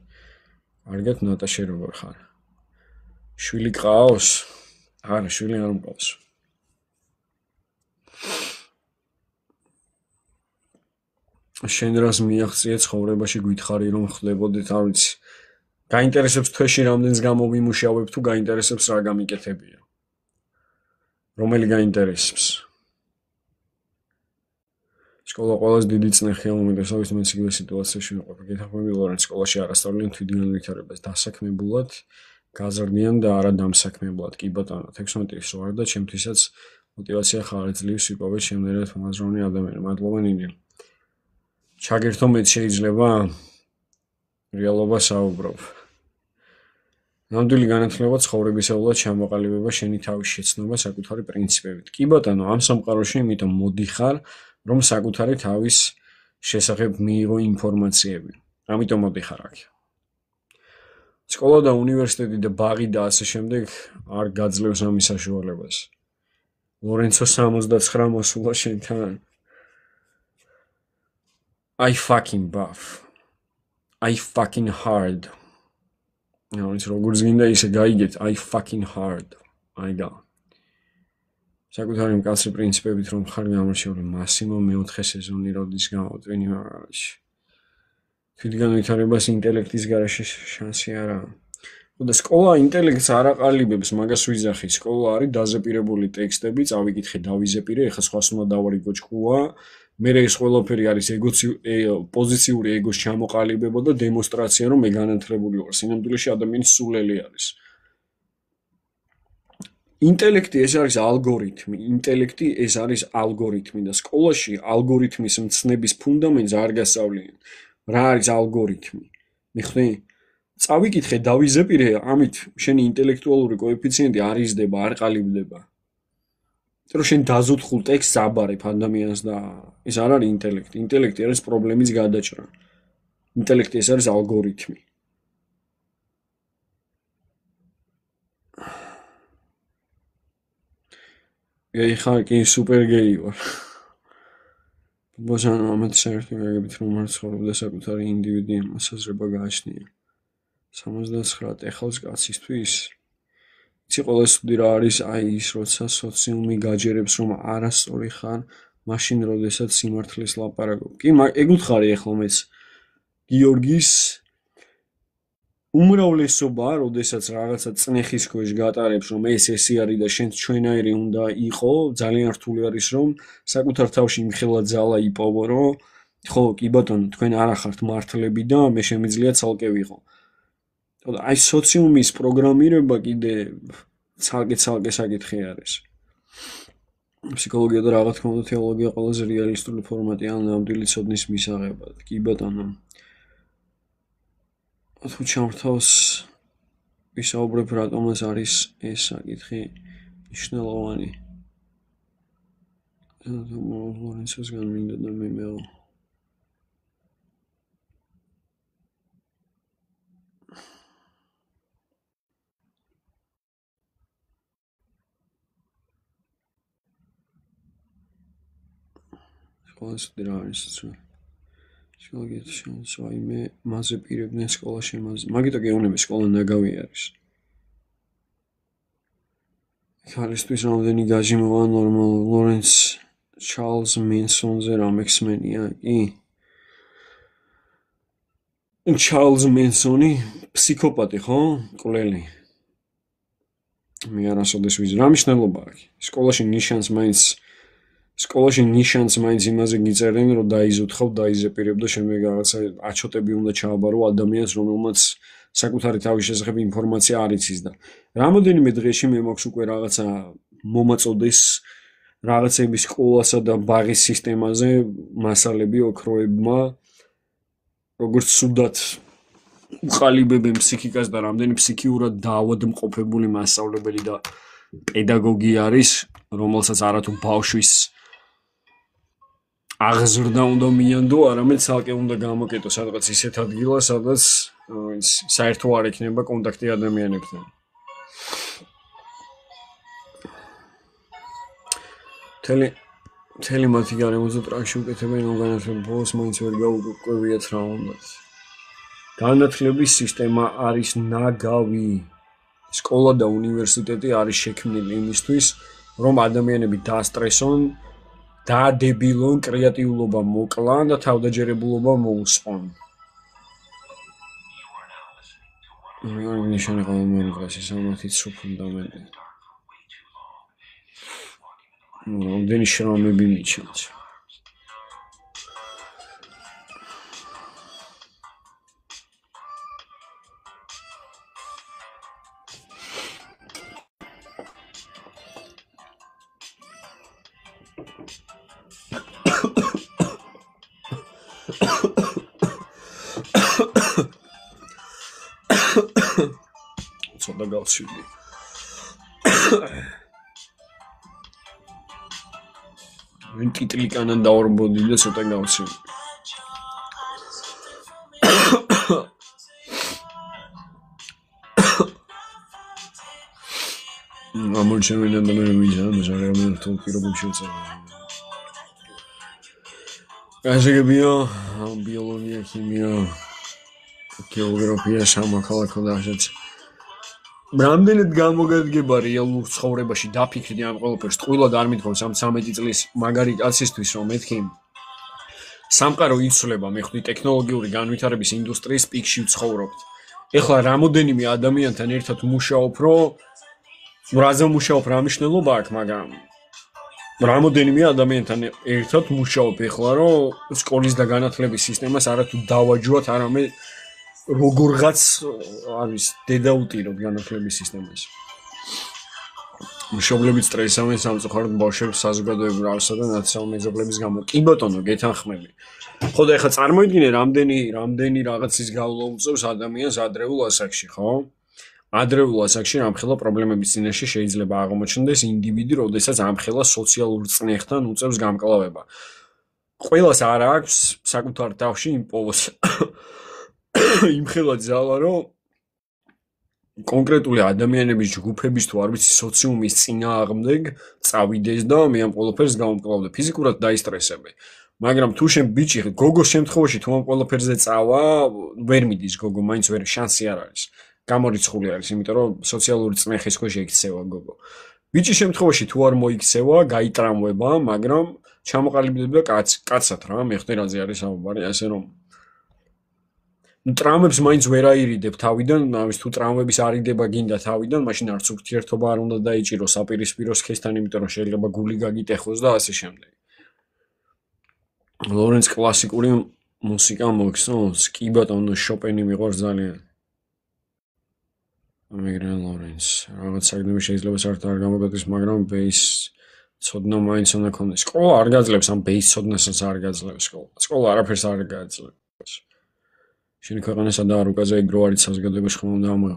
კარგად ნატაშე როგორ ხარ? შვილი ყავს? არა, შვილი არ მყავს. შენ რას მიაღწია ცხოვრებაში გითხარი რომ ხდებოდეთ, არ ვიცი. გაინტერესებს თვეში რამდენს გამოვიმუშავებ თუ გაინტერესებს რა გამიკეთებია. რომელი გაინტერესებს? სკოლა ყველაზე დიდი წნეხია უმეტესობის მე სიგივე სიტუაციაში ვიყავ. გეთახმები ლორენც სკოლაში არ ასწავლიან თვითგანვითარებას დასაქმებულად, გაზრდიან და არა დამსაქმებლად. კი ბატონო, 16 ის ვარ და ჩემთვისაც мотивация ხარძლივს ვიპოვე შემდეგად მომაზროვნე ადამიანი. მადლობა ნინი. ჩაგერთო მეც შეიძლება რეალობა საუბრობ. ნამდვილი განათლება ცხოვრებისეულად ჩამოყალიბება შენი თავის შეცნობა საკუთარი პრინციპებით. კი ბატონო, ამ სამყაროში იმიტომ მოდიხარ, რომ საკუთარი თავის შესახებ მიიღო ინფორმაციები. ამიტომ მოდიხარ აქ. სკოლა და უნივერსიტეტი და ბაღი და ასე შემდეგ არ გაძლევს ამის საშუალებას. ლორენცო 79 მოსულა შენთან. I fucking buff. I fucking hard. ის როგორც გინდა ისე გაიგეთ, I fucking hard. აიგა. საკუთარი მკაცრი პრინციპებით რომ ხარ გამორჩეული, მასიმო მეოთხე სეზონი როდის გამოვტვინი მაგალითში. თვითგანვითარებას ინტელექტის გარეშე შანსი არა. და სკოლა ინტელექტს არ აყალიბებს, მაგას ვიზახი. სკოლა არის დაზეპირებული ტექსტები, წავიკითხე, დავიზეპირე, ეხლა სხვას უნდა დავარიგო ჭკუა. მე ეს ყველაფერი არის პოზიციური ეგოს ჩამოყალიბება და დემონსტრაცია, რომ მე განათლებული ვარ. სინამდვილეში ადამიანის სულელი არის. ინტელექტი ეს არის ალგორითმი. ინტელექტი ეს არის ალგორითმი და სკოლაში ალგორითმის მცნების ფუნდამენტს არ გასწავლიან. რა არის ალგორითმი? მიხდი? წავიკითხე, დავიზეპირე, ამით შენი ინტელექტუალური კოეფიციენტი არ იზრდება, არ ყალიბდება. რომ შენ დაზუთხულ ტექსტს აბარებ ადამიანს და ეს არ არის ინტელექტი. ინტელექტი არის პრობლემის გადაჭრა. ინტელექტი ეს არის ალგორითმი. გეი ხარ კი სუპერ გეი ვარ. ბოზანო ამათ საერთოდ გაგებით რომ არ ცხოვრობდა საკუთარი ინდივიდი მოსაზრება გააჩნია. 79 ეხავს კაცისთვის. იცი ყოველსუდი რა არის აი ის როცა სოციუმი გაჯერებს რომ არასწორი ხარ, მაშინ როდესაც სიმართლეს ლაპარაკობ. კი, ეგ უთხარი ეხლა მეც გიორგის უმრავლესობა, როდესაც რაღაცა წნეხის ქვეშ გატარებს, რომ ეს არის და შენ ჩვენაირი უნდა იყო, ძალიან რთული არის რომ საკუთარ თავში იმხელა ძალა იპოვო, რომ ხო, კი ბატონო, თქვენ არ ახართ მართლები და მე შემიძლია ცალკე ვიყო. აი სოციუმის პროგრამირება კიდე ცალკე საკითხი არის. ფსიქოლოგია და რა თქმა უნდა თეოლოგია ყველაზე რეალისტური ფორმატია ნამდვილი ცოდნის მისაღებად. კი ბატონო. თუ ჩამრთავს ვისაუბრებ რატომაც არის ეს საკითხი მნიშვნელოვანი. ლორენცოს განმინდა და მე მეღო. სკოლაში რა არის ცოტა. შეგეთ ვაიმე მასე პირებდნენ სკოლაში მასე. მაგიტო გეუბნები სკოლა ნაგავი არის. ხალისთვის რამდენი გაჟი მოვა ნორმალ ლორენს ჩარლზ მენსონზე რა მექსმენია კი? ჩარლზ მენსონი ფსიქოპატი ხო? კვლელი. მე არასოდეს ვიზ რა მნიშვნელობა აქვს? სკოლაში ნიშანს მაინც იმაზე გიწერენ რომ დაიზუთხავ, დაიზეპირებ და შემდეგ რაღაცა აჩოტები უნდა ჩააბარო ადამიანს რომელმაც საკუთარი თავის შესახებ ინფორმაცია არ იცის და რამოდენიმე დღეში მე მაქვს უკვე რაღაცა მომაწოდეს რაღაცები სკოლასა და ბაღის სისტემაზე მასალები ოქროებმა როგორც სუდად უყალიბებენ ფსიქიკას და რამდენი ფსიქიურად დაავადმყოფებული მასწავლებელი და პედაგოგი არის რომელსაც არათუ ბავშვის აღზრდა უნდა მიანდო, არამედ ცალკე უნდა გამოკეტო სადღაც ისეთ ადგილას, სადაც საერთო არ ექნება კონტაქტი ადამიანებთან. მთელი მათი გარემოზე ტრაქში უკეთებენ განათლების ბოლოს მაინც ვერ გაუკვირვიათ რა უნდათ. განათლების სისტემა არის ნაგავი. სკოლა და უნივერსიტეტი არის შექმნილი იმისთვის, რომ ადამიანები დაასტრესონ დაადებილონ, კრეატიულობა მოკლან და თავდაჯერებულობა მოუსწონ. ნიშანი ყოველმეორე კლასის ამათიც ფუნდამენტი. რამდენი შრომები მიჩნევთ. ცოტა გავცვიდი. ვინ ტიტლიკანან დაორბოდი და ცოტა გავცვიდი. ამორჩევენ ადამიანები ვიზა და რამე რთულ პირობებში ეწევა. გასაგებია ბიოლოგია, ქიმია, გეოგრაფია, სამოქალაქო და ასეც. რამდენად გამოგადგება რეალურ ცხოვრებაში დაფიქრდი ამ ყველაფერს, ტყუილად არ მithქოს ამ 13 წლის მაგარი კაცისთვის რომ მეთქი სამყარო იცვლება, მე ხვდი ტექნოლოგიური განვითარების ინდუსტრიის პიკში ვცხოვრობთ. ეხლა რამოდენიმე ადამიანთან ერთად მუშაობ, რომ რაზე მუშაობ რა მნიშვნელობა აქვს, მაგრამ რამოდენიმე ადამიანთან ერთად მუშაობ ეხლა, რომ სკოლის და განათლების სისტემას არათუ დავაჯვათ, არამედ როგორღაც არის დედაუტიროთ განათლების სისტემას. მშობლები სტრესავენ სამწუხაროდ ბავშვებს საზოგადოებრივ ავსა და ნაციონალურ მეზობლების გამო. კი ბატონო, გეთანხმები. ხო და ეხლა წარმოიდგინე რამდენი რაღაცის გავლა უწევს ადამიანს ადრეულ ასაკში, ხო? ადრეულ ასაკში ამხელა პრობლემების წინაშე შეიძლება აღმოჩნდეს ინდივიდი, როდესაც ამხელა სოციალურ წნეხთან უწევს გამკლავება. ყველას არ აქვს საკუთარ თავში იმპულსი. იმხელა ძალა, რომ კონკრეტული ადამიანების ჯგუფების თუ არ ვიცი სოციუმის წინააღმდეგ წავიდეს და მე ამ ყველაფერს გავამკლავდე. ფიზიკურად დაისტრესები. მაგრამ თუ შენ ბიჭი გოგოს შემთხვევაში თუ ამ ყველაფერზე წავა, ვერ მიდის გოგო, მაინც ვერ შანსი არ არის. გამორიცხული არის, იმიტომ რომ სოციალური წნეხის ქვეშ ექცევა გოგო. ბიჭის შემთხვევაში თუ არ მოიქცევა, გაიტრამვება, მაგრამ ჩამოყალიბდება კაცად რა, მე ხვდი რაზე არის საუბარი, ასე რომ ტრამვებს მაინც ვერ აირიდებ თავიდან, ამის თუ ტრამვების არიდება გინდა თავიდან, მაშინ არც ურთიერთობა არ უნდა დაიჭიროს აპირისპირო სქესთან, იმიტომ რომ შეიძლება გული გაგიტეხოს და ასე შემდეგ. ლორენს კლასიკური მუსიკა მოგხსნოს? კი ბატონო, შოპენი მიყვარს ძალიან. მეგრან ლორენს, რაღაც საერთოდ შეიძლება საერთოდ არ გამოგატოს, მაგრამ ბეის ცოდნა მაინც უნდა ქონდეს. სკოლა არ გაძლევს ამ ბეის ცოდნასაც არ გაძლევს სკოლა. სკოლა არაფერს არ გაძლევს. შენი ქვეყანასა და რუკაზე ეგრო არის საზოგადოებაში ხომ უნდა ამოიღო.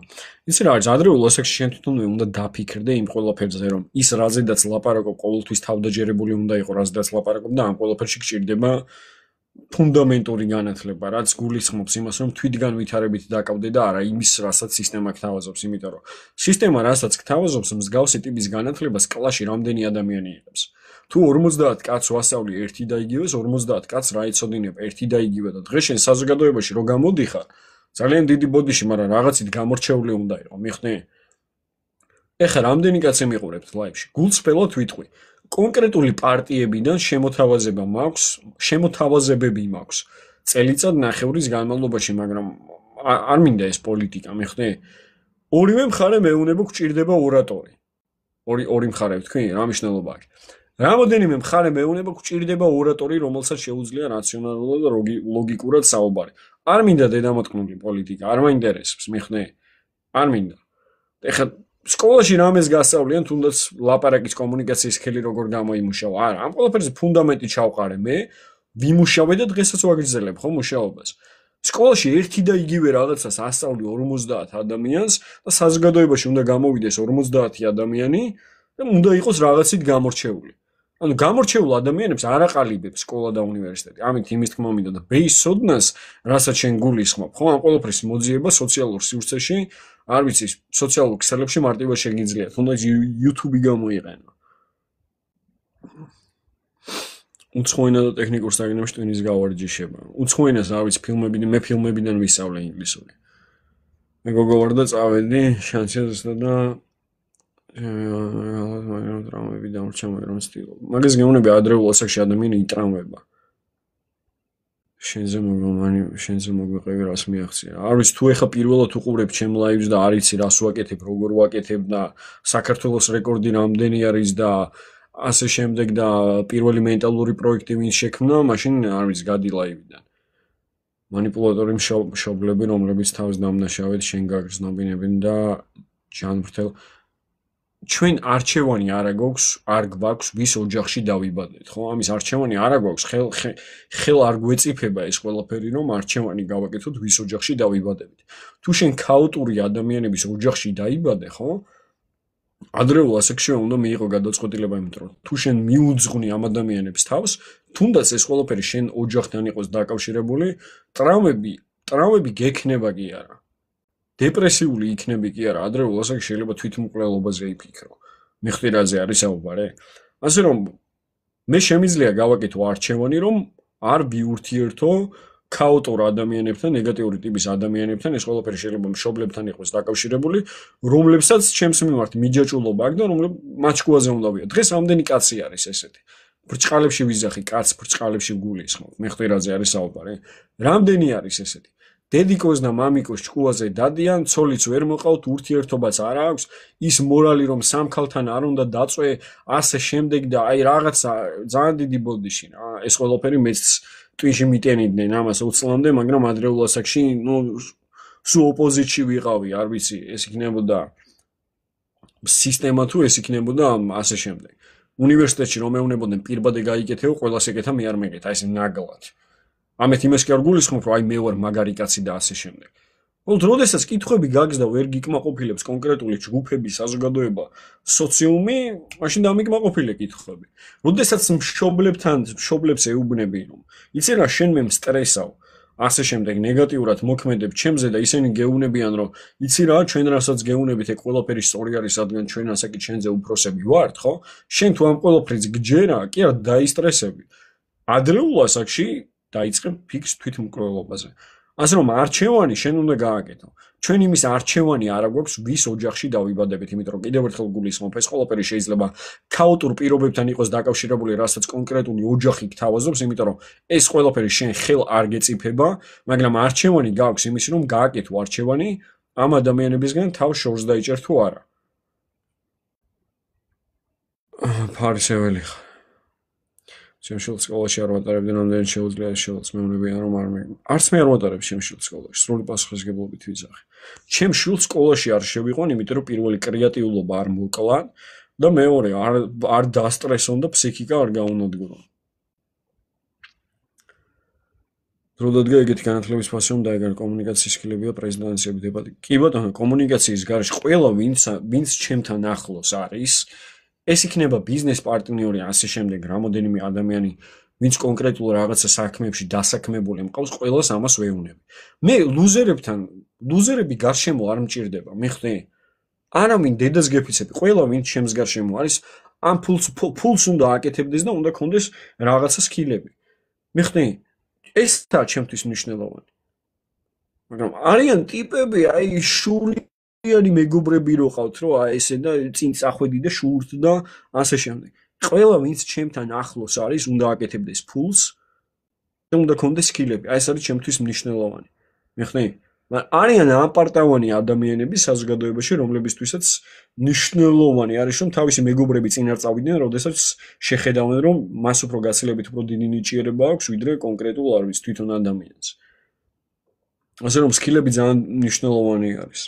იცი რა არის, ადრეულ ასაკში შენ თვითონვე უნდა დაფიქრდე იმ ყველაფერზე, რომ ის რაზედაც ლაპარაკობ ყოველთვის თავდაჯერებული უნდა იყოს, რაზედაც ლაპარაკობ და ამ ყველაფერში გჭირდება ფუნდამენტური განათლება, რაც გულისხმობს იმას, რომ თვითგანვითარებით დაკავდე და არა იმის, რასაც სისტემა გთავაზობს, იმიტომ რომ სისტემა რასაც გთავაზობს, მსგავსი ტიპის განათლებას კლასში რამდენი ადამიანი იღებს. თუ 50 კაცს ვასწავლი ერთი და იგივეს 50 კაცს რა იცოდინებ ერთი და იგივე და დღეს შენ საზოგადოებაში რო გამოდიხარ ძალიან დიდი ბოდიში მაგრამ რაღაცით გამორჩეული უნდა იყო მიხნე ეხლა რამდენი კაცი მიყურებთ ლაივში გულწრფელად ვიტყვი კონკრეტული პარტიებიდან შემოთავაზებები მაქვს წელიწად ნახევრის განმავლობაში მაგრამ არ მინდა ეს პოლიტიკა მიხნე ორივე მხარე მეუნება გვჭირდება ორატორი ორი მხარე თქვი რა მნიშვნელობა აქვს რამოდენიმე მხარე მეუნება გვჭირდება ორატორი რომელსაც შეუძლია რაციონალურად და ლოგიკურად საუბარი არ მინდა დედამოწმული პოლიტიკა არ მაინტერესებს მიხნე არ მინდა ეხლა სკოლაში რამეს გასწავლიან თუნდაც ლაპარაკის კომუნიკაციის სქელი როგორ გამოიმუშავა არა ამ ყველაფერზე ფუნდამენტი ჩავყარე მე ვიმუშავე და დღესაც ვაგრძელებ ხო მუშაობას სკოლაში ერთი და იგივე რაღაცას ასწავლი 50 ადამიანს და საზოგადოებაში უნდა გამოვიდეს 50 ადამიანი და უნდა იყოს რაღაცით გამორჩეული ანუ გამორჩეულ ადამიანებს არ აყალიბებს სკოლა და უნივერსიტეტი ამით იმის თქმა მინდა და ბეისოდნას რასაც შენ გულისხმობ ხო ამ ყველაფრის მოძიება სოციალურ სივრცეში არ ვიცი სოციალურ ქსელებში მარტივად შეგიძლია თუნდაც YouTube-ი გამოიყენო უცხოენა და ტექნიკურ საგნებში ტვინის გავარჯიშება უცხოენას არ ვიცი მე ფილმებიდან ვისწავლე ინგლისური მე გოგო ვარ და წავედი შანსიაზესა და მაგრამ ტრამვები დამრჩა მაგრამ სტილო მაგას გეუბნები ადრეულ ასაკში ადამიანი იტრამვება შენზე მოგვიყევი რას მიაღწია არ ვიცი თუ ეხა პირველად უყურებ ჩემ ლაივს და არ იცი რას ვაკეთებ როგორ ვაკეთებ და საქართველოს რეკორდი რამდენი არის და ასე შემდეგ და პირველი მენტალური პროექტი ვინ შექმნა მაშინ არ ვიცი გადი ლაივიდან манипуляტორი მშობლები რომლებიც თავს დამნაშავედ შენ გაგრძნობინებენ და ჯანმრთელ ჩვენ არჩევანი არ გვაქვს ვის ოჯახში დავიბადეთ ხო ამის არჩევანი არ გვაქვს ხელ არ გვეწიფება ეს ყველაფერი რომ არჩევანი გავაკეთოთ ვის ოჯახში დავიბადებით თუ შენ ქაოტური ადამიანების ოჯახში დაიბადე ხო ადრეულ ასაკში უნდა მიიღო გადაწყვეტილება იმიტომ რომ თუ შენ მიუძღვნი ამ ადამიანებს თავს თუნდაც ეს ყველაფერი შენ ოჯახთან იყოს დაკავშირებული ტრავმები გექნება კი არა დეპრესიული იქნები კი არა ადრეულ ასაკში შეიძლება თვითმკვლელობაზე იფიქრო მიხდი რაზე არის საუბარი ასე რომ მე შემიძლია გავაკეთო არჩევანი რომ არ ვიურთიერთო ქაოტურ ადამიანებთან ნეგატიური ტიპის ადამიანებთან ეს ყველაფერი შეიძლება მშობლებთან იყოს დაკავშირებული რომლებსაც ჩემს მიმართ მიჯაჭულობა აქვს და რომლებიც მაჩქუაზე უნდა ვია დღეს რამდენი კაცი არის ესეთი ბრჭყალებში ვიზახი კაც ბრჭყალებში გულისხმობ მიხდი რაზე არის საუბარი რამდენი არის ესეთი დედიკოს და მამიკოს ჭკუაზე დადიან, ცოლიც ვერ მოყავთ, ურთიერთობაც არ აქვს, ის მორალი რომ სამქალთან არ უნდა დაწვე, ასე შემდეგ და აი რაღაცა ძალიან დიდი ბოდიში რა. ეს ყველაფერი მეც ტვინში მიტენიდნენ ამას 20 წლამდე, მაგრამ ადრეულ ასაკში, სულ ოპოზიტში ვიყავი, არ ვიცი, ეს იქნებოდა სისტემა თუ ეს იქნებოდა ასე შემდეგ. უნივერსიტეტში რომ მეუნებოდნენ პირბადე გაიკეთეო, ყველას ეკეთა მე არ მეკეთა, ეს ნაგლად. ამეთ იმას კი არ გულისხმობ, რომ აი მე ვარ მაგარი კაცი და ასე შემდეგ. Ოლთ როდესაც კითხვები გაგზდა ვერ გიკმაყოფილებს კონკრეტული ჯგუფები, საზოგადოება, სოციუმი, მაშინ დამიკმაყოფილე კითხვები. როდესაც მშობლებს ეუბნები, რომ იცი რა შენ მე მსტრესავ, ასე შემდეგ ნეგატიურად მოქმედებ ჩემზე და ისინი გეუბნებიან, რომ იცი რა ჩვენ რასაც გეუბნებით, ეგ ყველაფერი სწორი არის, რადგან ჩვენ ასაკი ჩვენზე უფროსები ვართ, ხო? შენ თუ ამ ყველაფერს გჯერა, კი არა დაისტრესები. ადრეულ ასაკში დაიწყებ ფიქს თვითმკვლელობაზე. ასე რომ არჩევანი შენ უნდა გააკეთო. ჩვენ იმის არჩევანი არ აქვს ვის ოჯახში დავიბადებით, იმიტომ რომ კიდევ ერთხელ გულისხმობ, ეს ყველაფერი შეიძლება ქაოტურ პირობებთან იყოს დაკავშირებული, რასაც კონკრეტული ოჯახი გთავაზობს, იმიტომ რომ ეს ყველაფერი შენ ხელ არ გეწიფება, მაგრამ არჩევანი გაქვს იმის რომ გააკეთო არჩევანი ამ ადამიანებისგან თავს შორს დაიჭერ თუ არა. ფარისეველი შემშულ სკოლაში არ ვატარებდი, რამდენი შეუძლია შევაც მეუბნებიან რომ არც მე არ ვატარებ შემშულ სკოლაში, სრული პასუხისმგებლობით ვიზახი. შემშულ სკოლაში არ შევიყვან, იმიტომ რომ პირველი კრეატიულობა არ მოკლა და მეორე არ დასტრესონ და ფსიქიკა არ გაუნადგურონ. დრო დადგა ეგეთი განათლების ფასი რომ დაეგარო კომუნიკაციის სკილებია, პრეზენტაციები, დებატი. კი ბატონო, კომუნიკაციის გარეშე ყველა ვინც ჩემთან ახლოს არის ეს იქნება ბიზნეს პარტნიორი, ასე შემდეგ, რამოდენიმე ადამიანი, ვინც კონკრეტულ რაღაცა საქმეებში დასაქმებული მყავს, ყველას ამას ვეუბნები. მე ლუზერები გარშემო არ მჭირდება, მიხდი? არავინ დედას გეფიცები, ყველა ვინც ჩემს გარშემო არის, ამ ფულს უნდა აკეთებდეს და უნდა კონდეს რაღაცა სკილები. მიხდი? ესაა ჩემთვის მნიშვნელოვანი. მაგრამ არიან ტიპები, აი შურიანი მეგობრები რო ყავთ, რომ აი ესე და წინ წახვედი და შურთ და ასე შემდეგ. ყველა ვინც ჩემთან ახლოს არის, უნდა აკეთებდეს ფულს და უნდა კონდეს სკილები. აი ეს არის ჩემთვის მნიშვნელოვანი. მიხდი? არიან აპარტავანი ადამიანები საზოგადოებაში, რომლებისთვისაც მნიშვნელოვანი არის, რომ თავისი მეგობრები წინ არ წავიდნენ, როდესაც შეხედავენ, რომ მას უფრო გაცილებით უფრო დიდი ნიჭიერება აქვს, ვიდრე კონკრეტულ არ ვიცი თვითონ ადამიანს. ასე რომ სკილები ძალიან მნიშვნელოვანი არის.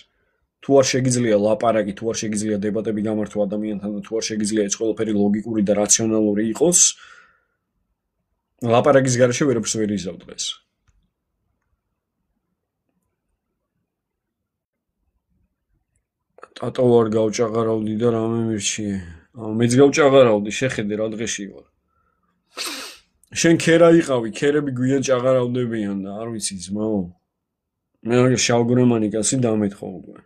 თუ არ შეგიძლია ლაპარაკი, თუ არ შეგიძლია დებატები გამართვა ადამიანთან და თუ არ შეგიძლია ეს ყველაფერი ლოგიკური და რაციონალური იყოს, ლაპარაკის გარეშე ვერაფერს ვერ იზავ დღეს. ტატო არ გავჭაღარავდი და რამე მირჩიე. მეც გავჭაღარავდი, შეხედე რა დღეში ვარ. შენ ქერა იყავი, ქერები გვიან ჭაღარავდებიან და არ ვიცი ძმაო. მე აგერ შავგრემანი კაცი დამეთხოვ უკვე.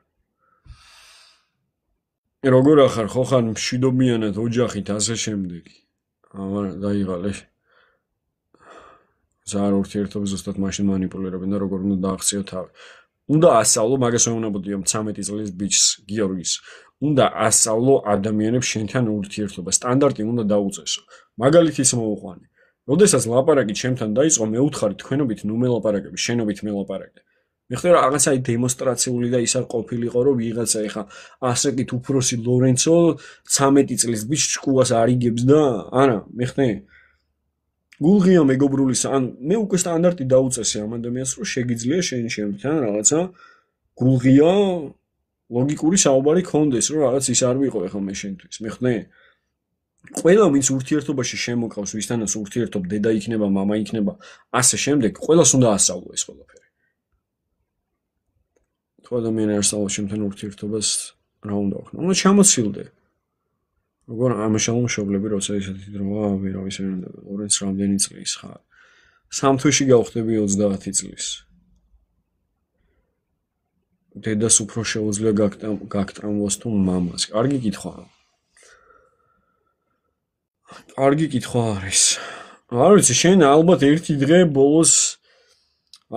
როგორ ახარ, ხო ხარ მშვიდობიანად ოჯახით ასე შემდეგი. ამარა დაიღალე. ზარ ურთიერთობა ზუსტად მაშინ მანიპულირებენ და როგორ უნდა დააღწიო თავი. უნდა ასწავლო, მაგას ვეუბნებოდი ამ 13 წლის ბიჭს, გიორგის. უნდა ასწავლო ადამიანებს შენთან ურთიერთობა. სტანდარტი უნდა დაუწესო. მაგალითი ის მოვუყვანე. როდესაც ლაპარაკი ჩემთან დაიწყო, მე უთხარი თქვენობით ნუ მელაპარაკები, შენობით მელაპარაკე. მიხდი რა რაღაცა დემონსტრაციული და ის არ ყოფილიყო, რომ ვიღაცა ეხა ასე კი უფროსი ლორენცო 13 წლის ბიჭს ჭკუას არიგებს და არა, მიხდი? გულღია მეგობრულის, ან მე უკვე სტანდარტი დაუწესე ამ ადამიანს, რომ შეგიძლია შენ შემთან რაღაცა გულღია ლოგიკური საუბარი ქონდეს, რომ რაღაც ის არ ვიყო ეხლა მე შენთვის, მიხდი? ყველა ვინც ურთიერთობაში შემოყავს, ვისთანაც ურთიერთობ, დედა იქნება, მამა იქნება, ასე შემდეგ, ყველას უნდა ასწავლო ეს ყველაფერი. თუ ადამიანი არ სწავლობს შემთან ურთიერთობას, რა უნდა ვქნა? უნდა ჩამოცილდე. როგორ ამაშალო მშობლები როცა ისეთი დროა ვერავის ვერ უნდა ორენს რამდენი წლის ხარ 3 თვეში გავხდები 30 წლის დედას უფრო შეუძლია გაგტრამოს თუ მამას კარგი კითხვა არის არ ვიცი შენ ალბათ ერთი დღე ბოლოს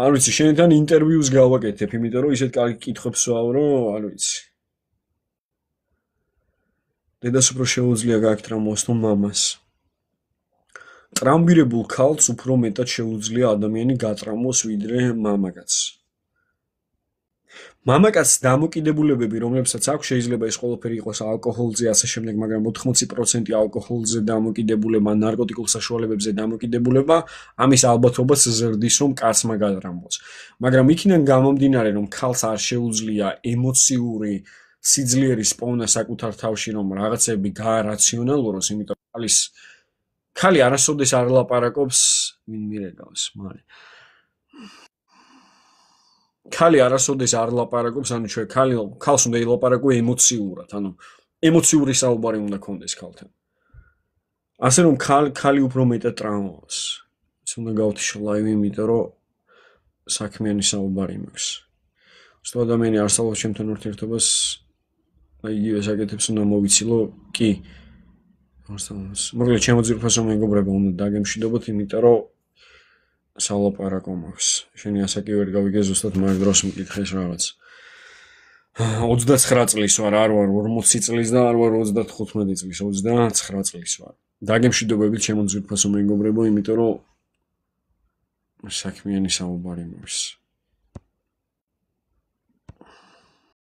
არ ვიცი შენთან ინტერვიუს გავაკეთებ იმიტომ რომ ისეთ კარგი კითხვებს ვავრო არ ვიცი დედას უფრო შეუძლია გაგტრამოს თუ მამას. ტრამბირებულ ქალს უფრო მეტად შეუძლია ადამიანი გატრამოს ვიდრე მამაკაცს. მამაკაცს დამოკიდებულებები, რომლებსაც აქვს, შეიძლება ეს ყველაფერი იყოს ალკოჰოლზე, ასე შემდეგ, მაგრამ 80% ალკოჰოლზე დამოკიდებულება, ნარკოტიკულ საშუალებებზე დამოკიდებულება, ამის ალბათობას ზრდის, რომ კაცმა გატრამოს. მაგრამ იქიდან გამომდინარე, რომ ქალს არ შეუძლია ემოციური სიძლიერის პოვნა საკუთარ თავში რომ რაღაცები გაარაციონალუროს, იმიტომ ქალი არასოდეს არ ლაპარაკობს, ვინ მირეკავს, მალე. ქალი არასოდეს არ ლაპარაკობს, ანუ ჩვენ ქალს უნდა ილაპარაკო ემოციურად, ანუ ემოციური საუბარი უნდა კონდეს ქალთან. ასე რომ ქალი უფრო მეტად ტრამავს. ეს უნდა გავთიშო ლაივი, იმიტომ რომ საქმიანი საუბარი მაქვს. სულ ადამიანი არ სწავლობს ჩემთან ურთიერთობას აი იგივე საკეთებს უნდა მოვიცილო, კი. მოკლედ ჩემო ძირფასო მეგობრებო უნდა დაგემშვიდობოთ, იმიტომ რომ სალაპარაკო მაქვს. შენი ასაკი ვერ გავიგე ზუსტად მაგ დროს მკითხეს რაღაც. 29 წლის ვარ, არ ვარ 40 წლის და არ ვარ 35 წლის, 29 წლის ვარ. დაგემშვიდობებით ჩემო ძირფასო მეგობრებო, იმიტომ რომ საქმიანი საუბარი მაქვს.